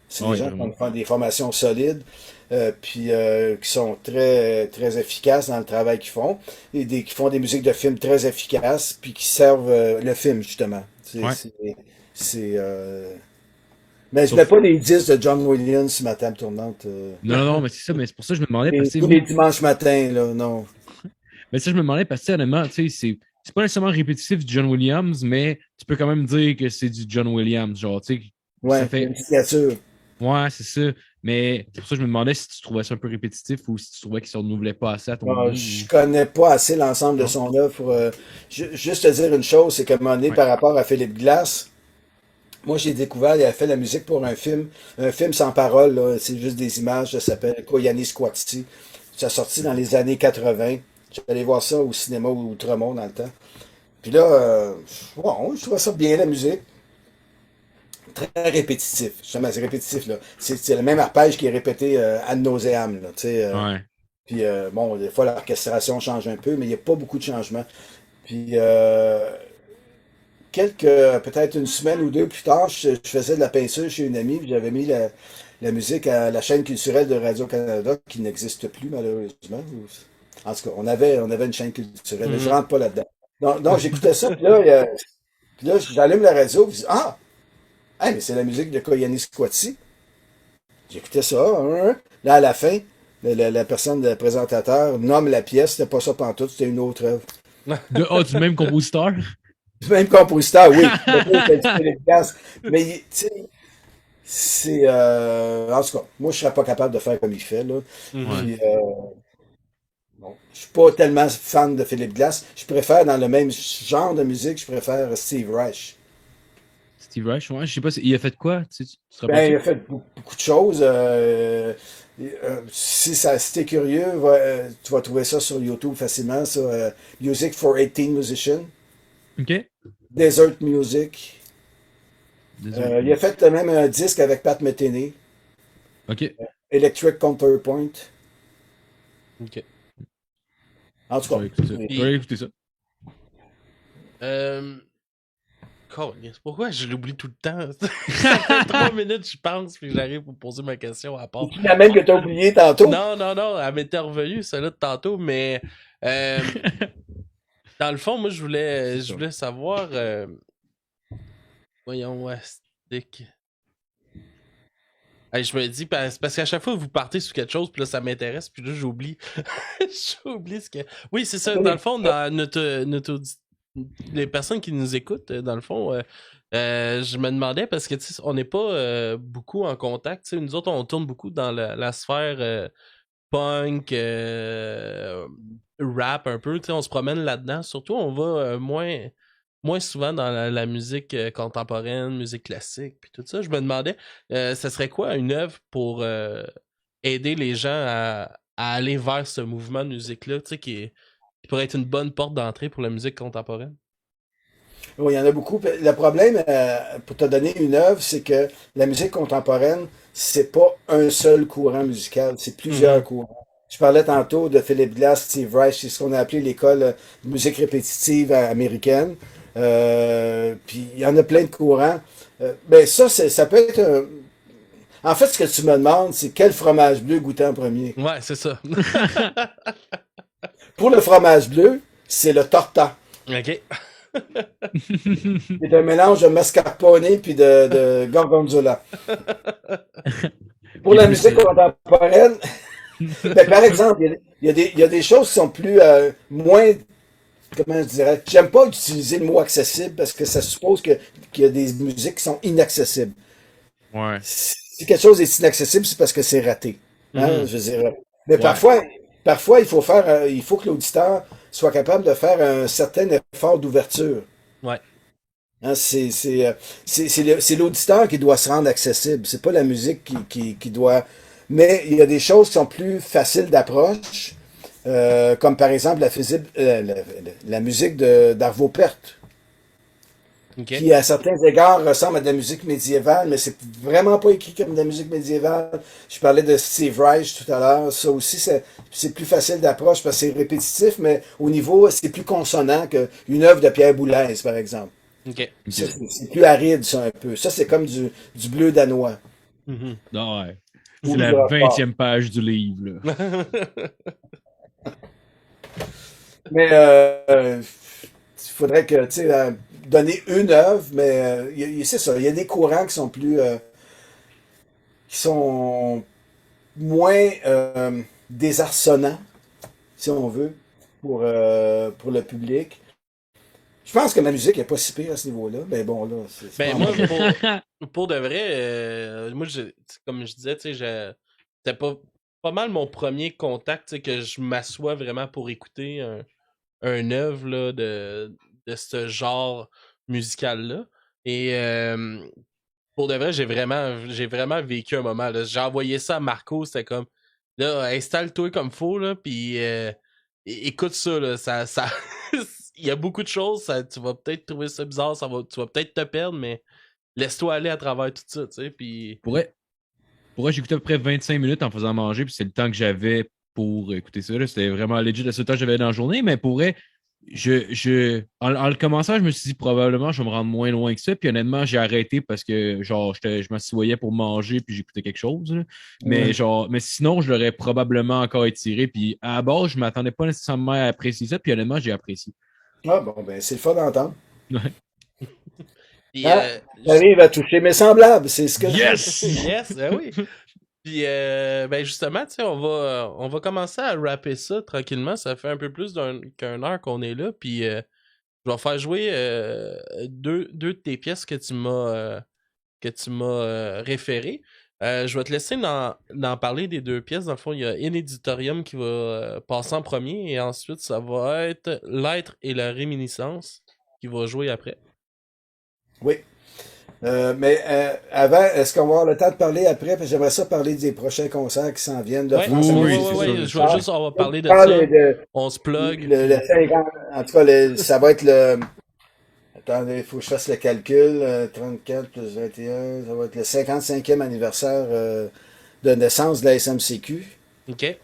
C'est des Ouais, gens qui vraiment. font des formations solides, qui sont très, très efficaces dans le travail qu'ils font, et qui font des musiques de films très efficaces, puis qui servent le film, justement. Ouais. Mais je mets Sauf... pas les disques de John Williams sur ma table tournante. Non, non, mais c'est ça, mais c'est pour ça que je me demandais, parce que Tous les dimanches matins, là, non. mais ça, je me demandais, parce que honnêtement, tu sais, c'est pas nécessairement répétitif du John Williams, mais tu peux quand même dire que c'est du John Williams. Genre, tu sais, ça Ouais, il y a fait. une signature. Ouais, c'est ça. Mais c'est pour ça que je me demandais si tu trouvais ça un peu répétitif ou si tu trouvais qu'il se renouvelait pas assez à ton Non, goût. je connais pas assez l'ensemble de Non? son œuvre pour juste te dire une chose, c'est qu'à un moment donné, Ouais. par rapport à Philippe Glass, moi j'ai découvert, il a fait la musique pour un film sans parole, là, c'est juste des images, ça s'appelle Koyani Squatty. Ça a sorti dans les années 80. J'allais voir ça au cinéma ou Outremont dans le temps. Puis là, bon, je trouvais ça bien la musique. Très répétitif. Justement, c'est répétitif, là. C'est le même arpège qui est répété ad nauseam, là, tu sais. Ouais. Puis bon, des fois l'orchestration change un peu, mais il n'y a pas beaucoup de changements. Puis peut-être une semaine ou deux plus tard, je faisais de la peinture chez une amie, puis j'avais mis la musique à la chaîne culturelle de Radio-Canada, qui n'existe plus malheureusement. En tout cas, on avait une chaîne culturelle, mais je rentre pas là-dedans. Donc j'écoutais ça, puis là, j'allume la radio, puis je dis, ah! Hey, mais c'est la musique de Koyani Squatty. J'écoutais ça, hein. Là, à la fin, la personne, le présentateur, nomme la pièce, c'était pas ça pantoute, c'était une autre œuvre. Du même compositeur? Du même compositeur, oui. Mais, tu sais, c'est... en tout cas, moi, je serais pas capable de faire comme il fait, là. Puis, bon, je suis pas tellement fan de Philippe Glass. Je préfère, dans le même genre de musique, je préfère Steve Reich. Steve Reich, ouais, je sais pas, il a fait quoi? Tu te Ben, rappelles? il a fait beaucoup de choses. Si t'es curieux, tu vas trouver ça sur YouTube facilement, ça, Music for 18 Musicians, OK. Desert Music. Désolé. Il a fait même un disque avec Pat Metheny, OK. Electric Counterpoint. Ok. En tout Je vais écouter ça. cas, Je vais écouter ça. Pourquoi je l'oublie tout le temps? Ça fait 3 minutes, je pense, puis j'arrive pour poser ma question à part. c'est la même que t'as oublié tantôt. Non, elle m'était revenue, celle-là de tantôt, mais dans le fond, moi, je voulais savoir. Voyons, ouais, stick. Hey, je me dis, parce qu'à chaque fois que vous partez sur quelque chose, puis là, ça m'intéresse, puis là, j'oublie. J'oublie ce que. Oui, c'est ça. Dans le fond, dans les personnes qui nous écoutent, dans le fond, je me demandais, parce que, tu sais, on n'est pas beaucoup en contact. Tu sais, nous autres, on tourne beaucoup dans la sphère punk, rap un peu. Tu sais, on se promène là-dedans. Surtout, on va moins souvent dans la musique contemporaine, musique classique, puis tout ça. Je me demandais, ça serait quoi une œuvre pour aider les gens à aller vers ce mouvement de musique-là, tu sais, qui pourrait être une bonne porte d'entrée pour la musique contemporaine? Oui, il y en a beaucoup. Le problème, pour te donner une œuvre, c'est que la musique contemporaine, c'est pas un seul courant musical, c'est plusieurs courants. Je parlais tantôt de Philip Glass, Steve Reich, c'est ce qu'on a appelé l'école de musique répétitive américaine. Puis il y en a plein de courants. Ben ça peut être En fait, ce que tu me demandes, c'est quel fromage bleu goûter en premier. Ouais, c'est ça. Pour le fromage bleu, c'est le torta. OK. C'est un mélange de mascarpone puis de gorgonzola. Pour la musique contemporaine, ben, par exemple, il y a des choses qui sont plus moins, comment je dirais, j'aime pas utiliser le mot accessible parce que ça suppose qu'il y a des musiques qui sont inaccessibles. Ouais. Si quelque chose est inaccessible, c'est parce que c'est raté. Hein, je veux dire. Mais Ouais. parfois, il faut que l'auditeur soit capable de faire un certain effort d'ouverture. Ouais. Hein, c'est l'auditeur qui doit se rendre accessible. C'est pas la musique qui doit. Mais il y a des choses qui sont plus faciles d'approche, comme par exemple la musique d'Arvo Pärt, OK. qui à certains égards ressemble à de la musique médiévale, mais c'est vraiment pas écrit comme de la musique médiévale. Je parlais de Steve Reich tout à l'heure. Ça aussi, c'est plus facile d'approche parce que c'est répétitif, mais au niveau, c'est plus consonant qu'une œuvre de Pierre Boulez, par exemple. OK. Ça, c'est plus aride, ça, un peu. Ça, c'est comme du bleu danois. Non, ouais. Ou C'est la du roquefort. 20e page du livre, là. Mais il faudrait que, tu sais, donner une œuvre, mais c'est ça. Il y a des courants qui sont qui sont moins désarçonnants, si on veut, pour le public. Je pense que ma musique est pas si pire à ce niveau-là, mais bon, là, c'est Ben, pas moi, mal. pour de vrai, moi, comme je disais, tu sais, c'était pas mal mon premier contact, tu sais, que je m'assois vraiment pour écouter un œuvre là, de ce genre musical-là. Et pour de vrai, j'ai vraiment vécu un moment. Là. J'ai envoyé ça à Marco, c'était comme, là, installe-toi comme faut, là, puis écoute ça, là, ça... Il y a beaucoup de choses, tu vas peut-être trouver ça bizarre, tu vas peut-être te perdre, mais laisse-toi aller à travers tout ça, tu sais, puis... Pour j'écoutais à peu près 25 minutes en faisant manger, puis c'est le temps que j'avais pour écouter ça. Là. C'était vraiment legit le seul temps que j'avais dans la journée, mais En le commençant, je me suis dit probablement je vais me rendre moins loin que ça. Puis honnêtement, j'ai arrêté parce que genre je m'assoyais pour manger puis j'écoutais quelque chose. Là. Ouais. Mais sinon, je l'aurais probablement encore étiré. Puis à la base, je m'attendais pas nécessairement à apprécier ça. Puis honnêtement, j'ai apprécié. Ah bon, ben c'est le fun d'entendre. Ouais. Puis, Ah, j'arrive à toucher mes semblables, c'est ce que Yes! yes, oui. Puis, ben justement, tu sais, on va commencer à rapper ça tranquillement. Ça fait un peu plus qu'une heure qu'on est là. Puis, je vais faire jouer deux de tes pièces que tu m'as référées. Je vais te laisser d'en parler des deux pièces. Dans le fond, il y a Inéditorium qui va passer en premier et ensuite, ça va être L'être et la réminiscence qui va jouer après. Oui. Mais avant, est-ce qu'on va avoir le temps de parler après? Parce que j'aimerais ça parler des prochains concerts qui s'en viennent de Ouais, France. Oui, Musique. c'est sûr. Je vais juste, on va parler de Je parle ça. de- On se plug. le 50, en tout cas, ça va être le. Attendez, il faut que je fasse le calcul. 34 plus 21, ça va être le 55e anniversaire de naissance de la SMCQ. OK.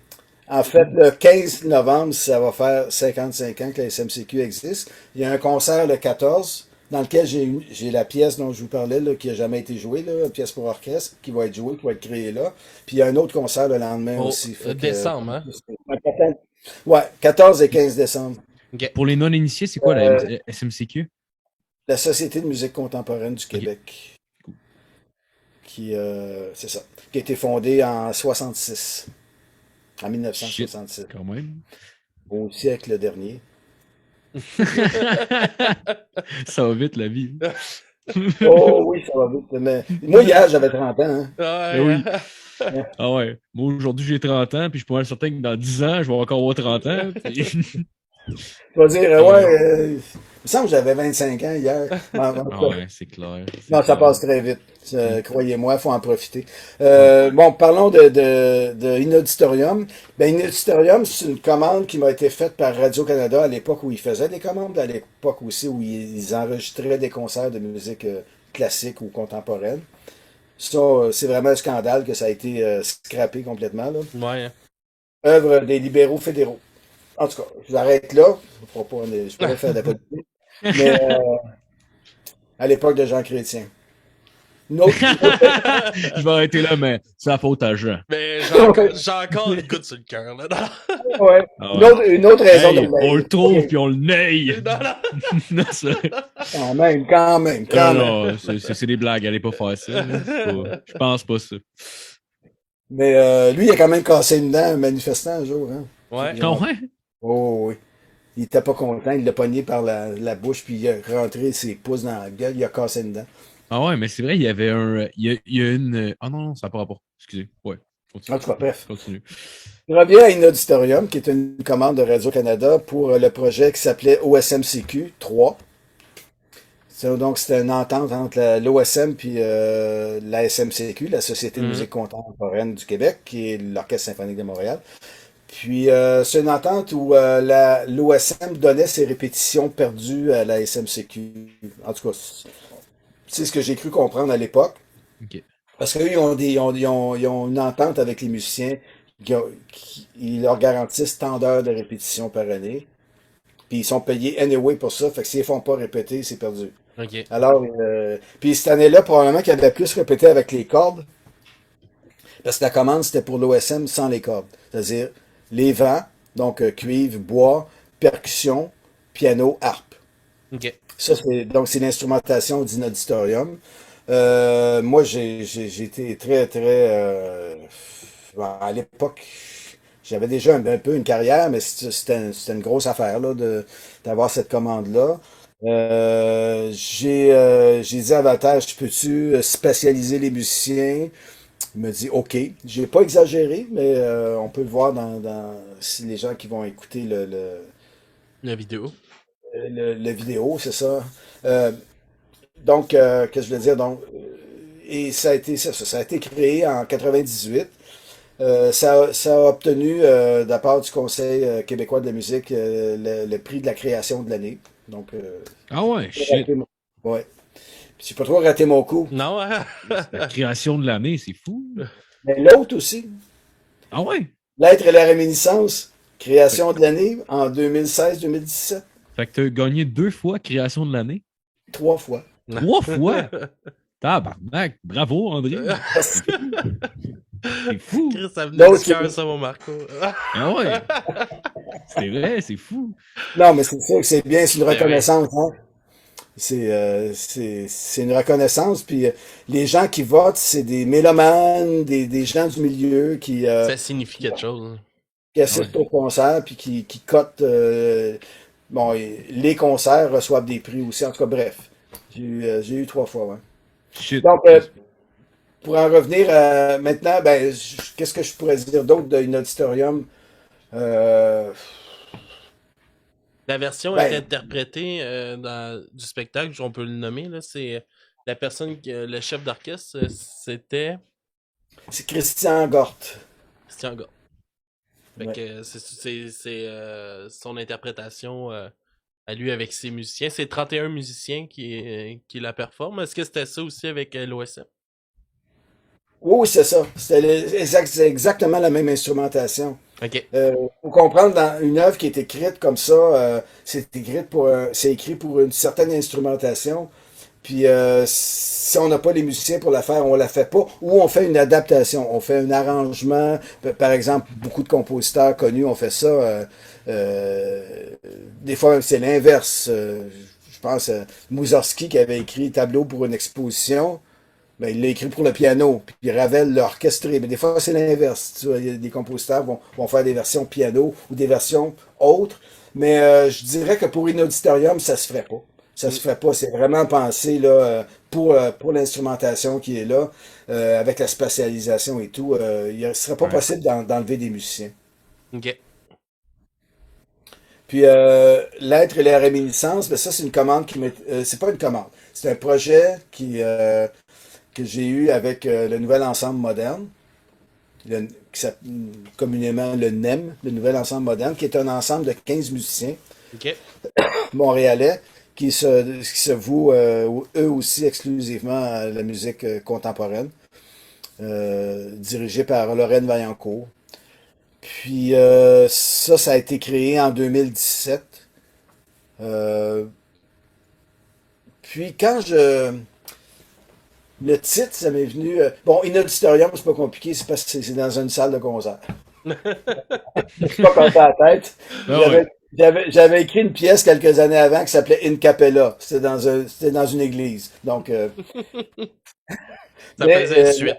En fait, le 15 novembre, ça va faire 55 ans que la SMCQ existe. Il y a un concert le 14 dans lequel j'ai la pièce dont je vous parlais, là, qui n'a jamais été jouée, là, une pièce pour orchestre, qui va être jouée, qui va être créée là. Puis il y a un autre concert le lendemain aussi. Fait que, Décembre, hein? ouais, 14 et 15 décembre. OK. Pour les non-initiés, c'est quoi la SMCQ? La Société de musique contemporaine du Ok. Québec. Qui, c'est ça. Qui a été fondée en 66. En 1966. Shit, quand même. Au siècle dernier. Ça va vite, la vie. Oh oui, ça va vite. Mais moi, hier, j'avais 30 ans. Hein. Ouais, oui. Ah ouais. Moi, aujourd'hui, j'ai 30 ans, puis je suis pas mal certain que dans 10 ans, je vais encore avoir 30 ans. Puis... Tu vas dire, ouais, il me semble que j'avais 25 ans hier. Ah ouais, c'est clair. Non, ça passe très vite. Croyez-moi, il faut en profiter. Bon, parlons de Inauditorium. Ben, Inauditorium, c'est une commande qui m'a été faite par Radio-Canada à l'époque où ils faisaient des commandes, à l'époque aussi où ils enregistraient des concerts de musique classique ou contemporaine. Ça, c'est vraiment un scandale que ça a été scrappé complètement, là. Ouais. Œuvre des libéraux fédéraux. En tout cas, j'arrête là. Je pourrais faire de la politique. Mais à l'époque de Jean Chrétien. Une autre, Je vais arrêter là, mais c'est la faute à Jean. Mais j'ai encore une goutte sur le cœur, là. ouais. Ah ouais. Une autre raison Hey, de on le trouve puis on le naille. Non, Quand même. non, c'est des blagues, allez pas faire ça. Je pense pas ça. Mais lui, il a quand même cassé une dent, un manifestant un jour. Hein. Ouais. Ah ouais? Oh oui. Il était pas content, il l'a pogné par la bouche, puis il a rentré ses pouces dans la gueule, il a cassé une dent. Ah ouais, mais c'est vrai, il y avait un. Il y a une. Ah non, ça n'a pas rapport. Excusez. Ouais. Continue. En tout cas, bref. Continue. Je reviens à Inauditorium, qui est une commande de Radio-Canada pour le projet qui s'appelait OSMCQ 3. Donc, c'était une entente entre l'OSM puis la SMCQ, la Société de musique contemporaine du Québec, qui est l'Orchestre symphonique de Montréal. Puis, c'est une entente où l'OSM donnait ses répétitions perdues à la SMCQ. En tout cas, c'est ce que j'ai cru comprendre à l'époque. Ok. Parce qu'eux, ils ont une entente avec les musiciens ils leur garantissent tant d'heures de répétition par année. Puis ils sont payés anyway pour ça. Fait que s'ils ne font pas répéter, c'est perdu. OK. Alors, puis cette année-là, probablement qu'il y avait plus répété avec les cordes. Parce que la commande, c'était pour l'OSM sans les cordes. C'est-à-dire les vents, donc cuivre, bois, percussion, piano, harpe. OK. Ça, c'est l'instrumentation d'Inauditorium. Moi, j'ai été très, très... à l'époque, j'avais déjà un peu une carrière, mais c'était une grosse affaire là, d'avoir cette commande-là. J'ai dit à Avatar, je peux-tu spécialiser les musiciens? Il me dit OK. J'ai pas exagéré, mais on peut le voir si les gens qui vont écouter La vidéo. le vidéo, c'est ça. Donc, qu'est-ce que je veux dire? Donc, et ça a été créé en 98. Ça a obtenu, de la part du Conseil québécois de la musique, le prix de la création de l'année. Donc, Ah ouais, shit. ouais. Puis j'ai pas trop raté mon coup. Non, hein? La création de l'année, c'est fou. Mais l'autre aussi, Ah ouais? L'être et la réminiscence, création de l'année en 2016-2017. Fait que t'as gagné 2 fois création de l'année. 3 fois. 3 fois! Tabarnak! Bravo, André! C'est fou! Chris, ça venait L'autre, du cœur, ça, mon Marco. Ah ouais! C'est vrai, c'est fou! Non, mais c'est sûr que c'est bien, c'est une Ben oui. reconnaissance, hein. C'est une reconnaissance. Puis les gens qui votent, c'est des mélomanes, des gens du milieu Ça signifie quelque chose. qui Ah ouais. assistent au concert, puis qui cotent. Bon, et les concerts reçoivent des prix aussi. En tout cas, bref. J'ai eu 3 fois, ouais. Shit. Donc, pour en revenir maintenant, ben, qu'est-ce que je pourrais dire d'autre d'un auditorium? Euh, La version est ben, interprétée du spectacle, on peut le nommer, là, c'est la personne, le chef d'orchestre, c'était c'est Christian Gort. Christian Gott. Fait Ouais. que c'est son interprétation à lui avec ses musiciens. C'est 31 musiciens qui la performent. Est-ce que c'était ça aussi avec l'OSM? Oui, oui, c'est ça. C'est exactement la même instrumentation. Ok. Faut comprendre, dans une œuvre qui est écrite comme ça, c'est écrit pour une certaine instrumentation. Puis si on n'a pas les musiciens pour la faire, on la fait pas. Ou on fait une adaptation, on fait un arrangement. Par exemple, beaucoup de compositeurs connus ont fait ça. Euh, des fois, c'est l'inverse. Je pense à Moussorgsky qui avait écrit Tableau pour une exposition. Ben, il l'a écrit pour le piano, puis Ravel l'a orchestré. Mais des fois, c'est l'inverse. Tu vois, il y a des compositeurs vont faire des versions piano ou des versions autres. Mais je dirais que pour une auditorium, ça se ferait pas. Ça Mm. se ferait pas. C'est vraiment pensé là, pour l'instrumentation qui est là, avec la spatialisation et tout. Il ne serait pas Ouais. possible d'enlever des musiciens. Ok. Puis l'être et la réminiscence, ben ça, c'est une commande qui m'est. C'est pas une commande. C'est un projet que j'ai eu avec le Nouvel Ensemble Moderne, qui s'appelle communément le NEM, le Nouvel Ensemble Moderne, qui est un ensemble de 15 musiciens Ok. montréalais qui se vouent eux aussi exclusivement à la musique contemporaine, dirigé par Lorraine Vaillancourt. Puis ça a été créé en 2017. Euh, puis quand je le titre, ça m'est venu. Bon, In Auditorium, c'est pas compliqué, c'est parce que c'est dans une salle de concert. C'est pas comme ça à la tête. Ah ouais. J'avais écrit une pièce quelques années avant qui s'appelait In Capella. C'était dans une église. Donc, Ça mais faisait suite.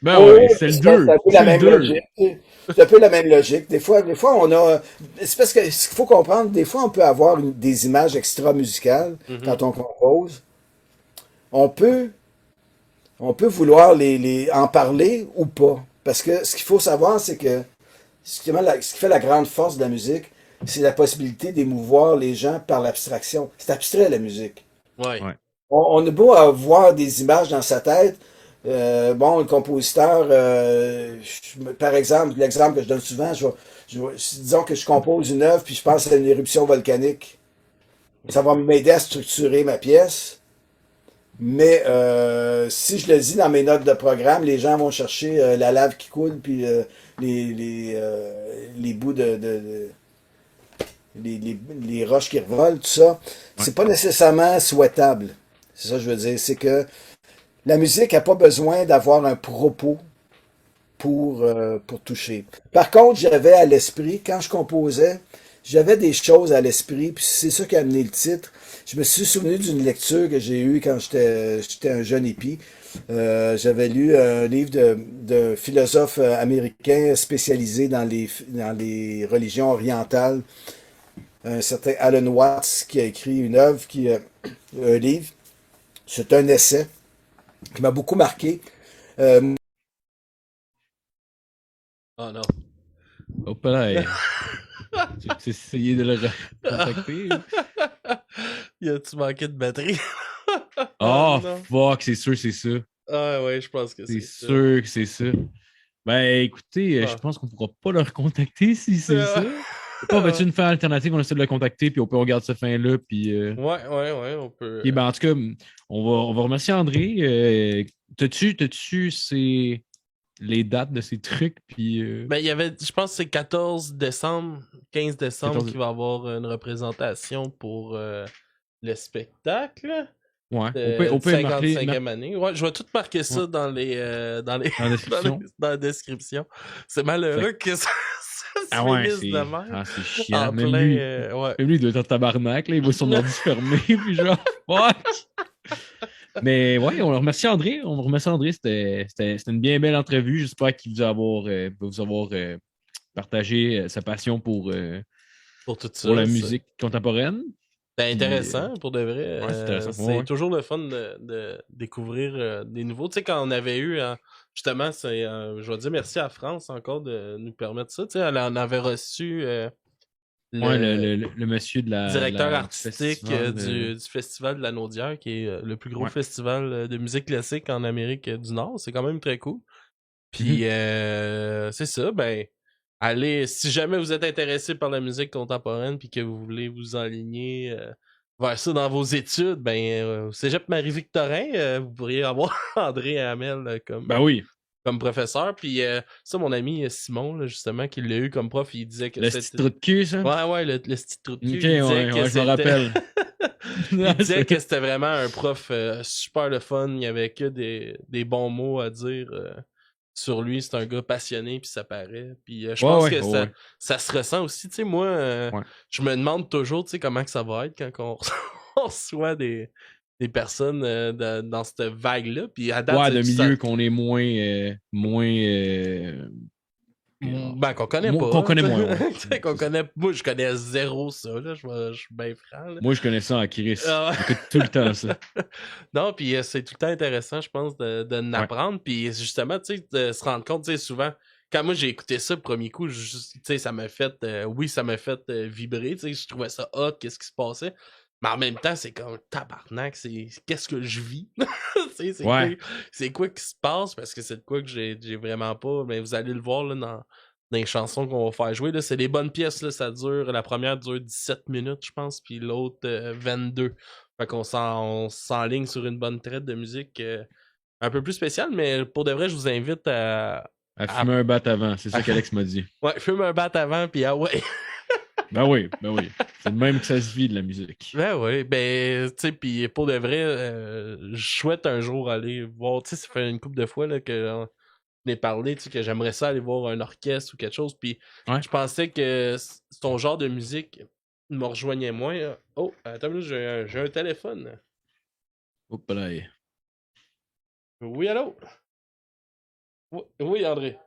Ben oui, ouais, oui, c'est le c'est un 2. peu la C'est le même 2. logique. C'est un peu la même logique. Des fois, on a. C'est parce que ce qu'il faut comprendre, des fois, on peut avoir des images extra-musicales Mhm. quand on compose. On peut On peut vouloir en parler ou pas. Parce que ce qu'il faut savoir, c'est que ce qui fait la grande force de la musique, c'est la possibilité d'émouvoir les gens par l'abstraction. C'est abstrait, la musique. Ouais. Ouais. On a beau avoir des images dans sa tête. Bon, le compositeur, par exemple, l'exemple que je donne souvent, disons que je compose une œuvre, puis je pense à une éruption volcanique. Ça va m'aider à structurer ma pièce. Mais si je le dis dans mes notes de programme, les gens vont chercher la lave qui coule, puis les bouts les roches qui revolent, tout ça. Ouais. C'est pas nécessairement souhaitable. C'est ça que je veux dire. C'est que la musique n'a pas besoin d'avoir un propos pour toucher. Par contre, j'avais à l'esprit, quand je composais, j'avais des choses à l'esprit, puis c'est ça qui a amené le titre. Je me suis souvenu d'une lecture que j'ai eue quand j'étais un jeune hippie. J'avais lu un livre de philosophe américain spécialisé dans les religions orientales, un certain Alan Watts, qui a écrit une œuvre, un livre. C'est un essai qui m'a beaucoup marqué. Oh non. Hop là. Tu essayé de le contacter? Y a-tu manqué de batterie? Oh Oh, non. fuck, c'est sûr, c'est ça. Ah ouais, je pense que C'est c'est ça. sûr que c'est ça. Ben, écoutez, je Ah. pense qu'on pourra pas le recontacter si c'est ça. On va-tu une fin alternative, on essaie de le contacter, puis on garde cette fin-là, puis... Ouais, on peut. Ok, ben, en tout cas, on va remercier André. T'as-tu, c'est... les dates de ces trucs, puis... Ben, il y avait, je pense que c'est 14 décembre, 15 décembre 14... qu'il va y avoir une représentation pour le spectacle Ouais, de on peut marquer 55e année. Ouais, je vais tout marquer ouais, ça dans les, dans la description. dans la description. C'est malheureux que ça se Ah ouais, finisse de même. c'est chiant. En Même plein, lui, ouais. même lui, il doit être en tabarnak, là. Il voit son ordi fermé, puis genre, fuck! Mais ouais, on remercie André. On remercie André. C'était une bien belle entrevue. J'espère qu'il va vous avoir partagé sa passion Pour tout pour ça. la musique contemporaine. Ben, Puis, intéressant, pour de vrai. ouais, c'est intéressant. C'est Ouais. toujours le fun de découvrir des nouveaux. Tu sais, quand on avait eu, justement, je vais dire merci à France encore de nous permettre ça. Tu sais, elle en avait reçu Ouais, le le monsieur directeur du artistique festival. du Festival de la Naudière, qui est le plus gros Ouais. festival de musique classique en Amérique du Nord. C'est quand même très cool. Mhm. Puis, c'est ça, ben, allez, si jamais vous êtes intéressé par la musique contemporaine puis que vous voulez vous enligner vers ça dans vos études, ben, au Cégep Marie-Victorin, vous pourriez avoir André Hamel Ben oui, comme professeur. Puis, ça, mon ami Simon, là, justement, qui l'a eu comme prof, il disait que le petit c'était... trou de cul, ça. Ouais, le petit trou de cul, Ok, il disait ouais, que je me rappelle. il disait que c'était vraiment un prof super le fun, il y avait que des bons mots à dire sur lui, c'est un gars passionné puis ça paraît. Puis je pense que Ouais. ça se ressent aussi, tu sais, moi Ouais. je me demande toujours, tu sais, comment que ça va être quand on reçoit des personnes dans cette vague-là, puis à date Ouais, de ça, milieu qu'on est moins ben, qu'on connaît pas. qu'on Hein, connaît moins, ouais. tu sais, qu'on connaît. Moi, je connais zéro ça, là. Je suis bien franc, là. Moi, je connais ça en Chris. Ah ouais. J'écoute tout le temps ça. Non, puis c'est tout le temps intéressant, je pense, de n'apprendre. Puis justement, tu sais, de se rendre compte, tu sais, souvent, quand moi j'ai écouté ça le premier coup, tu sais, ça m'a fait, oui, ça m'a fait vibrer, tu sais, je trouvais ça hot, qu'est-ce qui se passait. Mais en même temps, c'est comme tabarnak, qu'est-ce que je vis? Tu sais, Ouais. c'est quoi qui se passe? Parce que c'est de quoi que j'ai vraiment pas. Mais vous allez le voir là, dans les chansons qu'on va faire jouer. Là, c'est des bonnes pièces, là, la première dure 17 minutes, je pense, puis l'autre 22. Fait qu'on on s'enligne sur une bonne traite de musique un peu plus spéciale, mais pour de vrai, je vous invite À fumer un bat avant, c'est ça qu'Alex m'a dit. Ouais, fume un bat avant, puis ah ouais. Ben oui. C'est le même que ça se vit de la musique. Ben oui, ben, tu sais, puis pour de vrai, je souhaite un jour aller voir, tu sais, ça fait une couple de fois là, que on est parlé, tu sais, que j'aimerais ça aller voir un orchestre ou quelque chose, puis Ouais. je pensais que ton genre de musique me rejoignait moins. Oh, attends, une minute, j'ai un téléphone. Hop là. Oui, allô? Oui, André.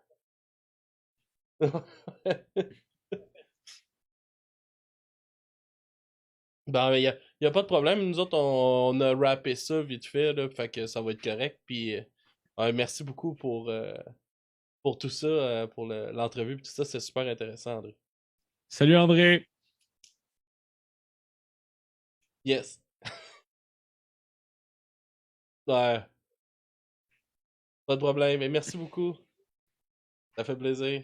Ben, y a pas de problème. Nous autres, on a rappé ça vite fait, là, fait que ça va être correct. Puis, merci beaucoup pour tout ça, pour l'entrevue, puis tout ça. C'est super intéressant, André. Salut André. Yes. Ouais, pas de problème. Et merci beaucoup. Ça fait plaisir.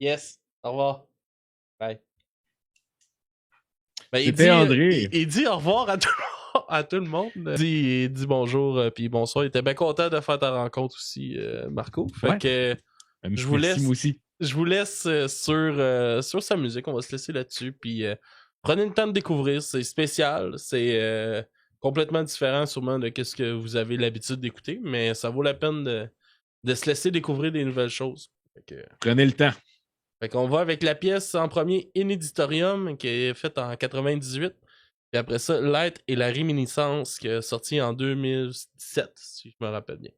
Yes. Au revoir. Bye. Ben, C'était André. il dit au revoir à à tout le monde. Il dit bonjour puis bonsoir. Il était bien content de faire ta rencontre aussi, Marco. Fait Ouais. que je vous Merci, laisse. moi aussi. Je vous laisse sur sa musique. On va se laisser là-dessus. Puis prenez le temps de découvrir. C'est spécial. C'est complètement différent sûrement de ce que vous avez l'habitude d'écouter. Mais ça vaut la peine de se laisser découvrir des nouvelles choses. Prenez le temps. Fait qu'on va avec la pièce en premier Inéditorium qui est faite en 98. Puis après ça, Light et la réminiscence qui est sorti en 2017, si je me rappelle bien.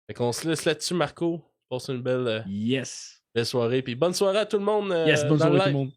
Fait qu'on se laisse là-dessus, Marco. Passe une Yes. belle soirée. Puis bonne soirée à tout le monde. Yes, bonne dans le soirée tout le live. monde.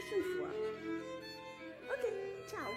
prochaine fois. Ok, ciao.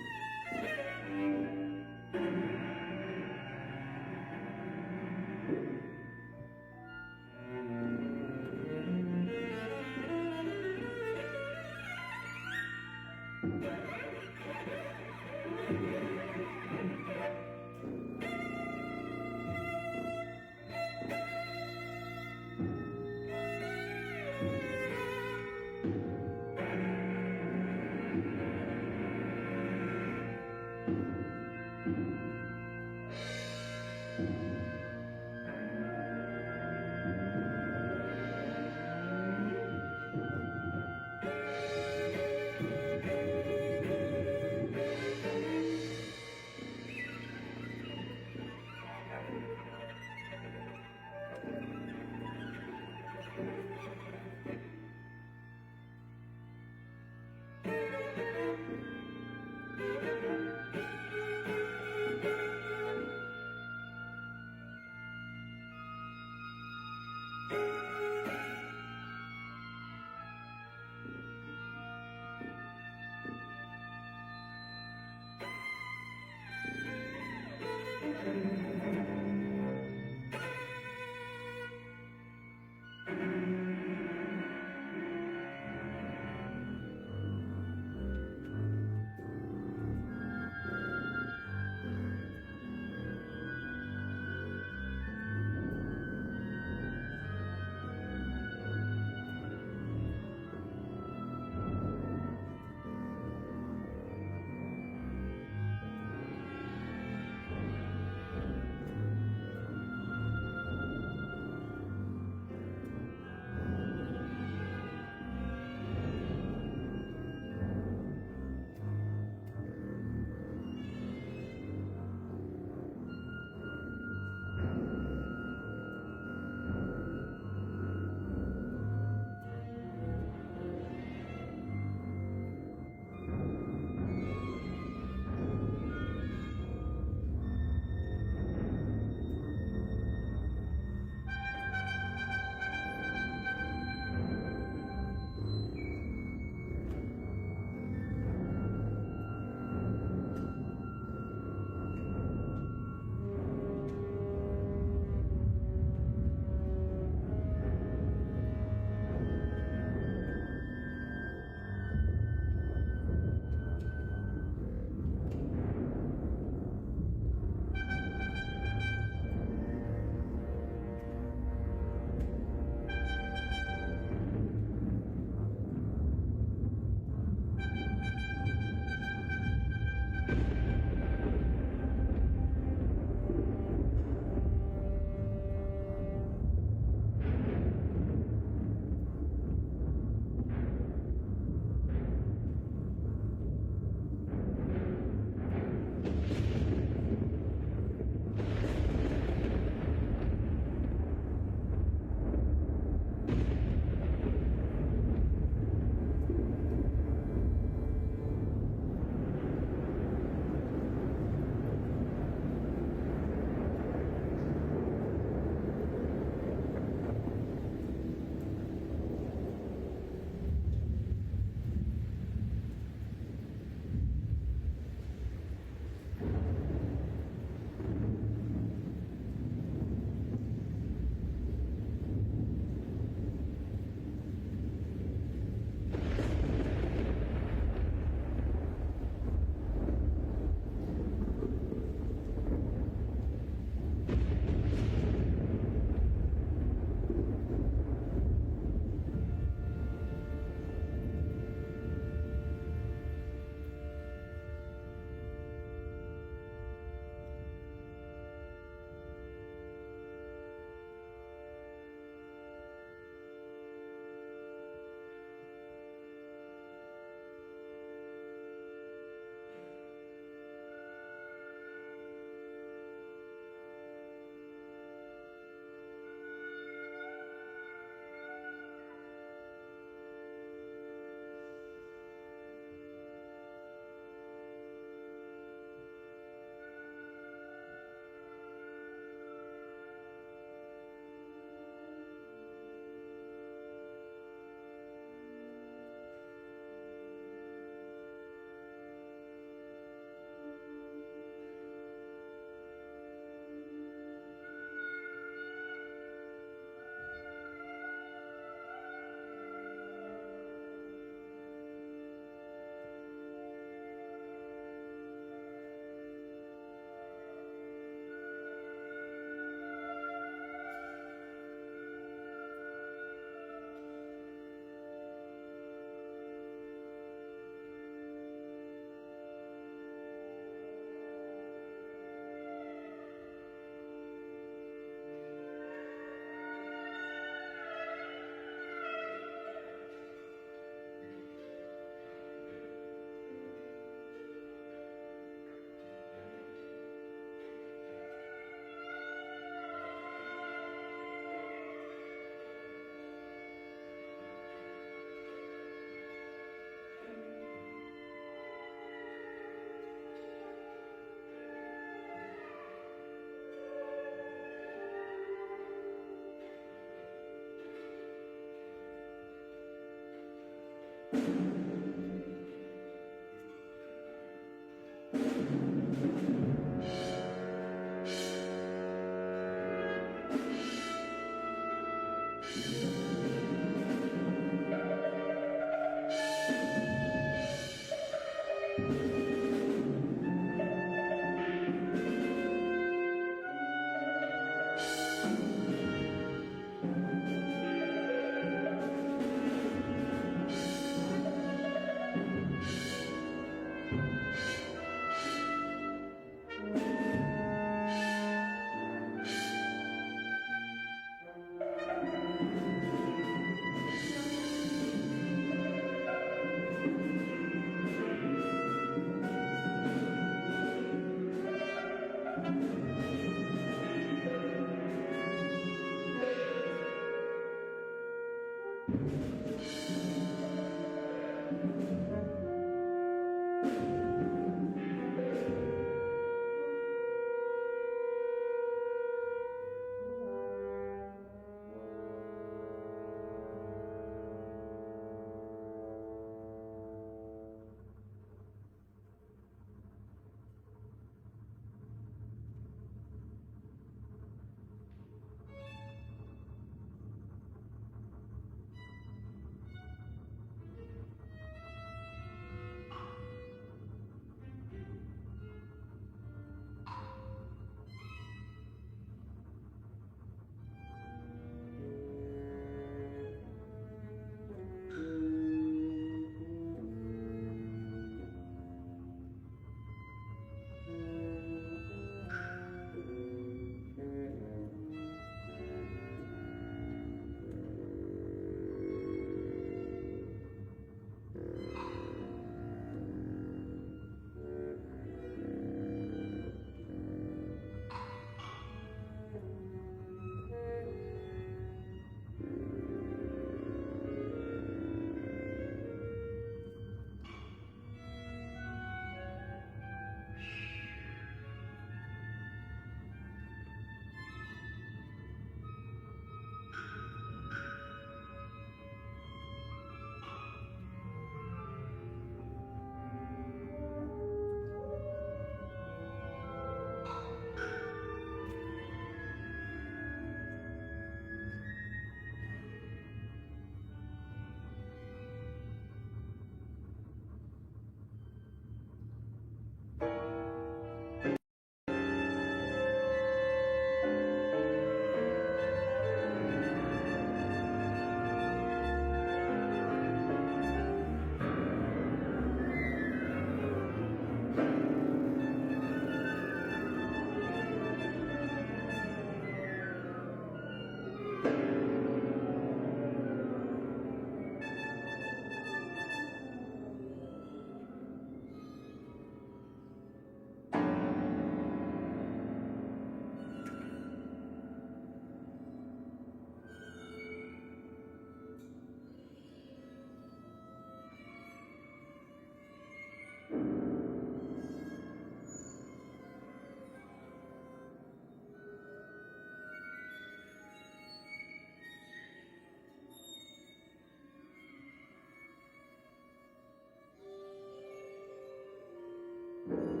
Thank you.